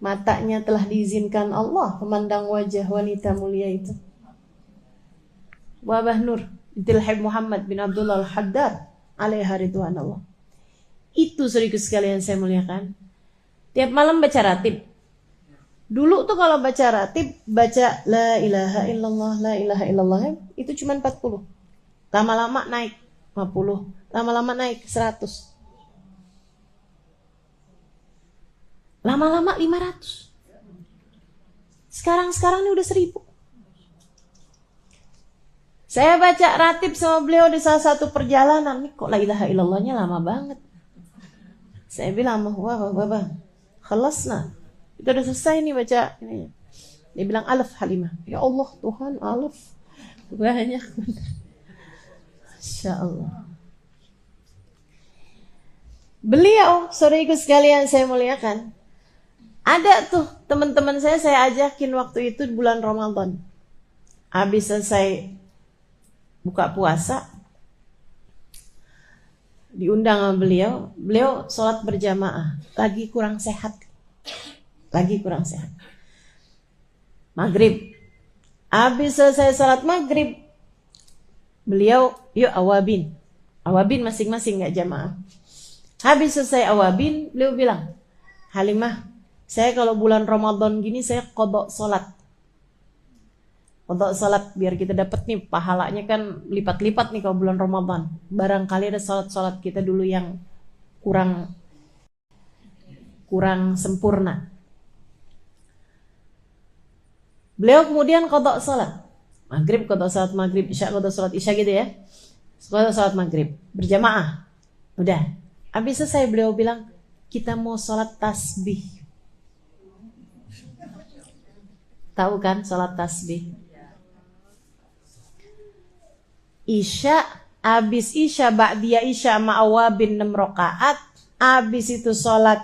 matanya telah diizinkan Allah memandang wajah wanita mulia itu. Hubabah Nur binti Habib Muhammad bin Abdullah Al-Haddad alaiha ridwanullah. Itu saudaraku sekalian saya muliakan. Tiap malam baca ratib. Dulu tuh kalau baca ratib, baca la ilaha illallah, itu cuma 40. Lama-lama naik 50, lama-lama naik 100. Lama-lama 500. Sekarang ini udah 1000. Saya baca ratib sama beliau di salah satu perjalanan, nih kok la ilaha illallahnya lama banget. Saya bilang, wah, khalasna. Itu udah selesai nih baca ini. Dia bilang alaf Halimah. Ya Allah Tuhan, alaf banyak benar. Masya Allah. Beliau, saudaraku sekalian saya muliakan, ada tuh teman-teman saya ajakin waktu itu bulan Ramadan. Habis selesai buka puasa, diundang sama beliau sholat berjamaah, lagi kurang sehat. Maghrib. Habis selesai salat maghrib, beliau yuk awabin masing-masing gak jamaah. Habis selesai awabin, beliau bilang, Halimah, saya kalau bulan Ramadan gini saya qadha salat biar kita dapat nih pahalanya kan lipat-lipat nih kalau bulan Ramadan. Barangkali ada salat-salat kita dulu yang kurang sempurna. Beliau kemudian qadha salat maghrib, qadha salat maghrib, isya qadha salat isya gitu ya. Sholat maghrib berjamaah. Udah. Habis selesai beliau bilang, kita mau sholat tasbih. Tahu kan sholat tasbih? Isya, habis isya, ba'diyah isya sama awabin 6 rakaat. Habis itu sholat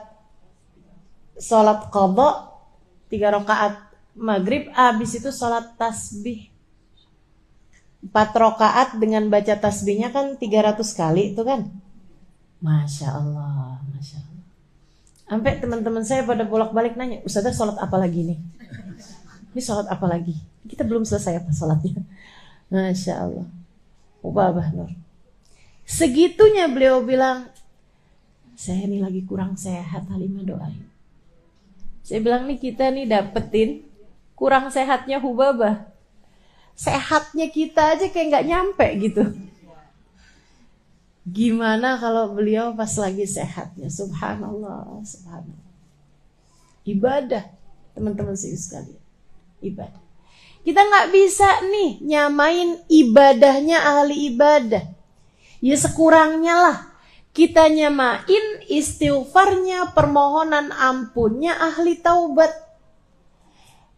qadha 3 rakaat maghrib. Habis itu sholat tasbih 4 rakaat dengan baca tasbihnya kan 300 kali itu kan. Masya Allah, Masya Allah. Sampai teman-teman saya pada bolak-balik nanya, Ustazah sholat apa lagi nih? Ini sholat apa lagi? Kita belum selesai apa sholatnya. Masya Allah. Ubabah Nur. Segitunya beliau bilang, saya ini lagi kurang sehat, Halimah doain. Saya bilang nih kita nih dapetin kurang sehatnya Hubabah. Sehatnya kita aja kayak gak nyampe gitu. Gimana kalau beliau pas lagi sehatnya? Subhanallah, subhanallah. Ibadah, teman-teman sekalian. Ibadah. Kita gak bisa nih nyamain ibadahnya ahli ibadah. Ya sekurangnya lah kita nyamain istighfarnya, permohonan ampunnya ahli taubat.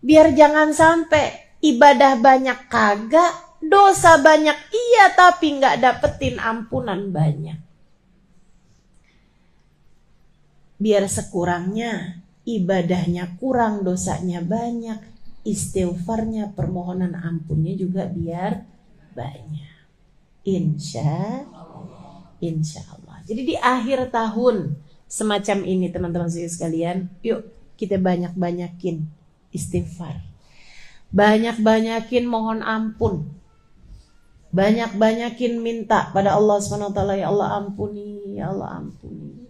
Biar jangan sampai ibadah banyak kagak, dosa banyak iya tapi gak dapetin ampunan banyak. Biar sekurangnya ibadahnya kurang, dosanya banyak, istighfarnya, permohonan ampunnya juga biar banyak. Insya Allah. Jadi di akhir tahun semacam ini teman-teman sekalian, yuk kita banyak-banyakin istighfar. Banyak-banyakin mohon ampun. Banyak-banyakin minta pada Allah SWT, ya Allah ampuni, ya Allah ampuni.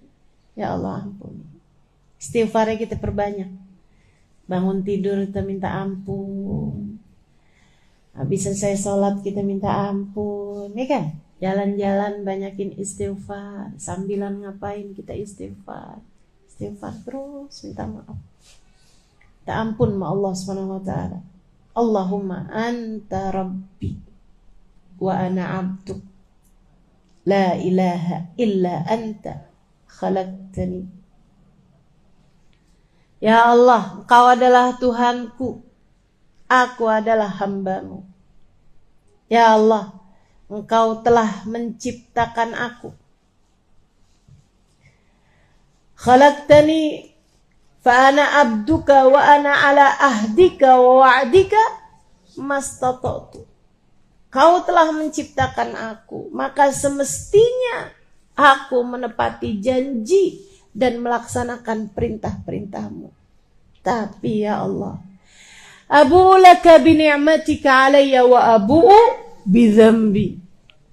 Ya Allah ampuni. Istighfarnya kita perbanyak. Bangun tidur kita minta ampun. Habis selesai sholat kita minta ampun. Ini kan? Jalan-jalan banyakin istighfar. Sambilan ngapain kita istighfar. Istighfar terus minta maaf. Minta ampun sama Allah SWT. Allahumma anta rabbi wa ana abduk. La ilaha illa anta khalaqtani. Ya Allah, Engkau adalah Tuhanku, aku adalah hamba-Mu. Ya Allah, Engkau telah menciptakan aku. Khalaqtani fa ana abduka wa ana ala ahdika wa wa'dika mastata'tu. Kau telah menciptakan aku, maka semestinya aku menepati janji dan melaksanakan perintah-perintahmu. Tapi ya Allah, abu'u laka bi ni'matika alayya wa abu'u bi dzambi.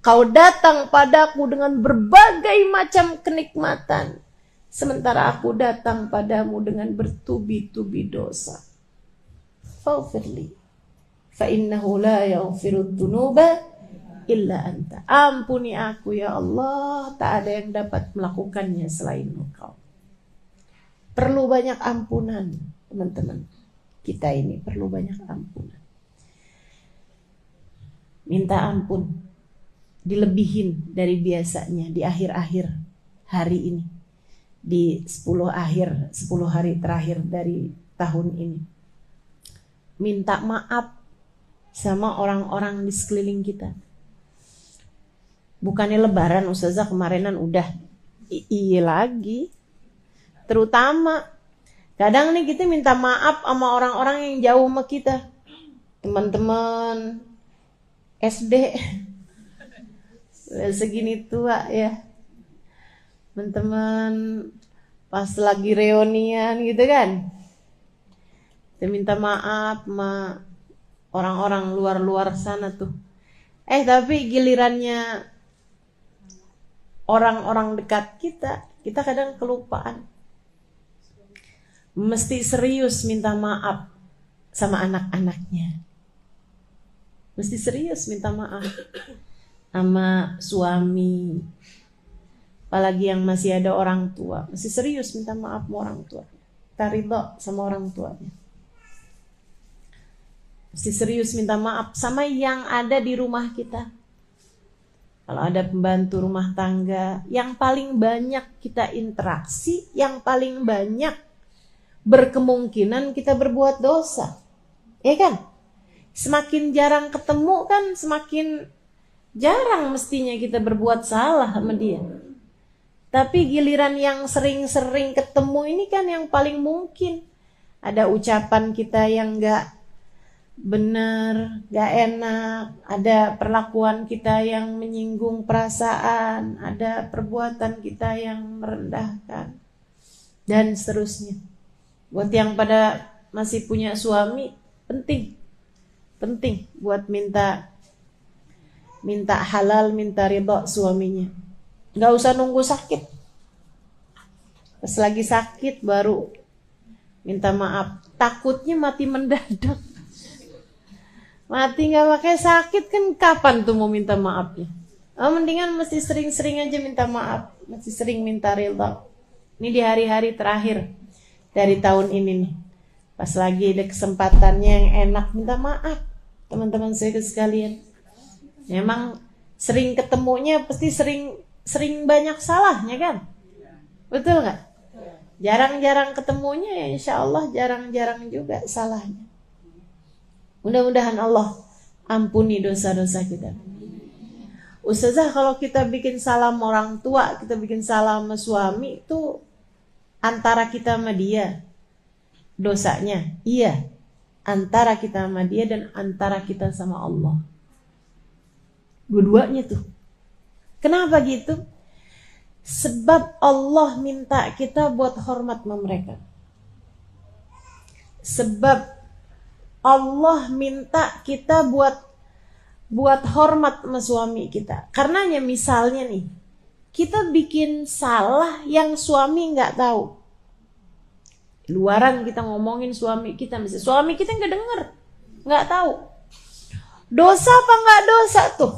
Kau datang padaku dengan berbagai macam kenikmatan, sementara aku datang padamu dengan bertubi-tubi dosa. Faghfirli fa innahu la yaghfiru dzunuba illa anta. Ampuni aku ya Allah, tak ada yang dapat melakukannya selain Engkau. Perlu banyak ampunan, teman-teman. Kita ini perlu banyak ampunan. Minta ampun, dilebihin dari biasanya di akhir-akhir hari ini. Di 10 hari terakhir dari tahun ini. Minta maaf sama orang-orang di sekeliling kita. Bukannya lebaran Ustazah kemarinan udah. Iya lagi. Terutama kadang nih kita minta maaf sama orang-orang yang jauh sama kita. Teman-teman SD segini tua ya. Teman-teman pas lagi reunian gitu kan. Kita minta maaf sama orang-orang luar-luar sana tuh. Tapi gilirannya orang-orang dekat kita kadang kelupaan. Mesti serius minta maaf sama anak-anaknya. Mesti serius minta maaf sama suami. Apalagi yang masih ada orang tua. Mesti serius minta maaf sama orang tua. Kita ridho sama orang tuanya. Mesti serius minta maaf sama yang ada di rumah kita. kalau ada pembantu rumah tangga, yang paling banyak kita interaksi, yang paling banyak berkemungkinan kita berbuat dosa. Ya kan? Semakin jarang ketemu kan semakin jarang mestinya kita berbuat salah sama dia. Tapi giliran yang sering-sering ketemu ini kan yang paling mungkin. Ada ucapan kita yang gak benar, gak enak, ada perlakuan kita yang menyinggung perasaan, ada perbuatan kita yang merendahkan, dan seterusnya. Buat yang pada masih punya suami, penting buat minta halal, minta ridho suaminya. Gak usah nunggu sakit. Pas lagi sakit baru minta maaf. Takutnya mati mendadak. Mati gak pakai sakit kan kapan tuh mau minta maafnya? Mendingan mesti sering-sering aja minta maaf. Mesti sering minta ridho. Ini di hari-hari terakhir dari tahun ini nih. Pas lagi ada kesempatannya yang enak, minta maaf. Teman-teman saya sekalian. Memang sering ketemunya pasti sering banyak salahnya kan? Betul gak? Jarang-jarang ketemunya ya insya Allah jarang-jarang juga salahnya. Mudah-mudahan Allah ampuni dosa-dosa kita. Ustazah, kalau kita bikin salah sama orang tua, kita bikin salah sama suami, itu antara kita sama dia dosanya? Iya, antara kita sama dia dan antara kita sama Allah. Dua-duanya tuh. Kenapa gitu? Sebab Allah minta kita buat hormat sama mereka. Sebab Allah minta kita buat hormat sama suami kita. Karenanya misalnya nih, kita bikin salah yang suami nggak tahu. Luaran kita ngomongin suami kita, misalnya suami kita nggak denger, nggak tahu. Dosa apa nggak dosa tuh?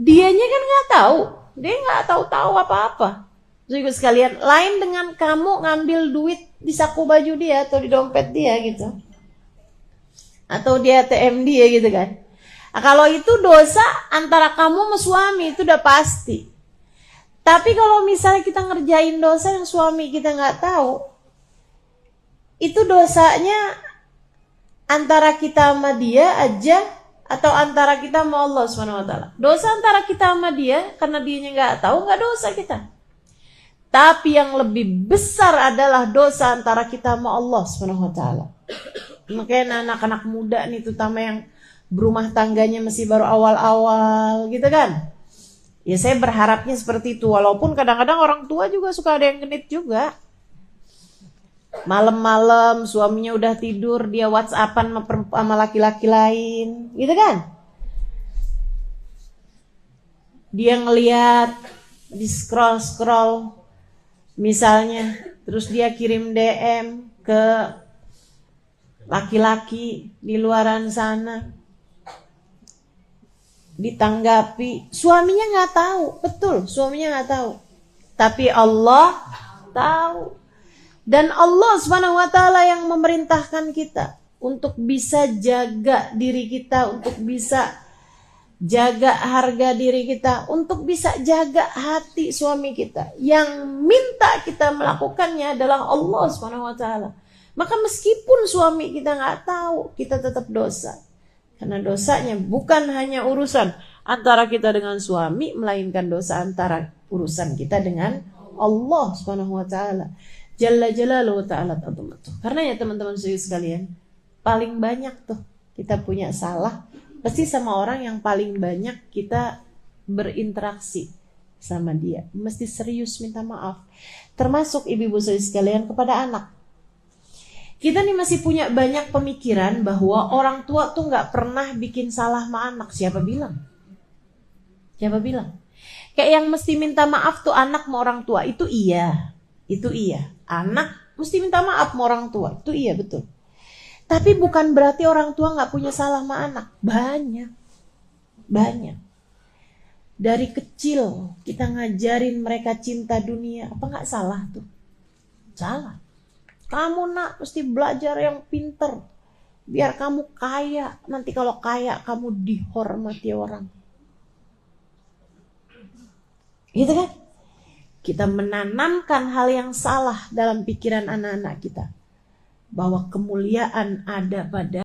Dianya kan nggak tahu, dia nggak tahu apa-apa. Jadi sekalian, lain dengan kamu ngambil duit di saku baju dia atau di dompet dia gitu. Atau di ATM dia gitu kan. Nah, kalau itu dosa antara kamu sama suami itu udah pasti. Tapi kalau misalnya kita ngerjain dosa yang suami kita nggak tahu, itu dosanya antara kita sama dia aja atau antara kita sama Allah SWT. Dosa antara kita sama dia karena dianya nggak tahu, nggak dosa kita. Tapi yang lebih besar adalah dosa antara kita sama Allah SWT. Makanya anak-anak muda nih, terutama yang berumah tangganya masih baru awal-awal gitu kan. Ya saya berharapnya seperti itu. Walaupun kadang-kadang orang tua juga suka ada yang genit juga. Malam-malam suaminya udah tidur, dia WhatsAppan sama laki-laki lain gitu kan. Dia ngeliat di scroll misalnya, terus dia kirim DM ke laki-laki di luaran sana, ditanggapi, suaminya nggak tahu, betul, suaminya nggak tahu, tapi Allah tahu. Dan Allah SWT yang memerintahkan kita untuk bisa jaga diri kita, untuk bisa jaga harga diri kita, untuk bisa jaga hati suami kita. Yang minta kita melakukannya adalah Allah SWT. Maka meskipun suami kita nggak tahu, kita tetap dosa. Karena dosanya bukan hanya urusan antara kita dengan suami, melainkan dosa antara urusan kita dengan Allah SWT. Jalla jalaluhu ta'ala ta'ala. Karena ya teman-teman sekalian, paling banyak tuh kita punya salah pasti sama orang yang paling banyak kita berinteraksi sama dia. Mesti serius minta maaf. Termasuk ibu-ibu sekalian kepada anak. Kita nih masih punya banyak pemikiran bahwa orang tua tuh gak pernah bikin salah sama anak. Siapa bilang? Siapa bilang? Kayak yang mesti minta maaf tuh anak sama orang tua. Itu iya. Itu iya. Anak mesti minta maaf sama orang tua. Itu iya, betul. Tapi bukan berarti orang tua gak punya salah sama anak. Banyak. Dari kecil kita ngajarin mereka cinta dunia. Apa gak salah tuh? Salah. Kamu nak mesti belajar yang pinter. Biar kamu kaya. Nanti kalau kaya kamu dihormati orang. Gitu kan? Kita menanamkan hal yang salah dalam pikiran anak-anak kita, bahwa kemuliaan ada pada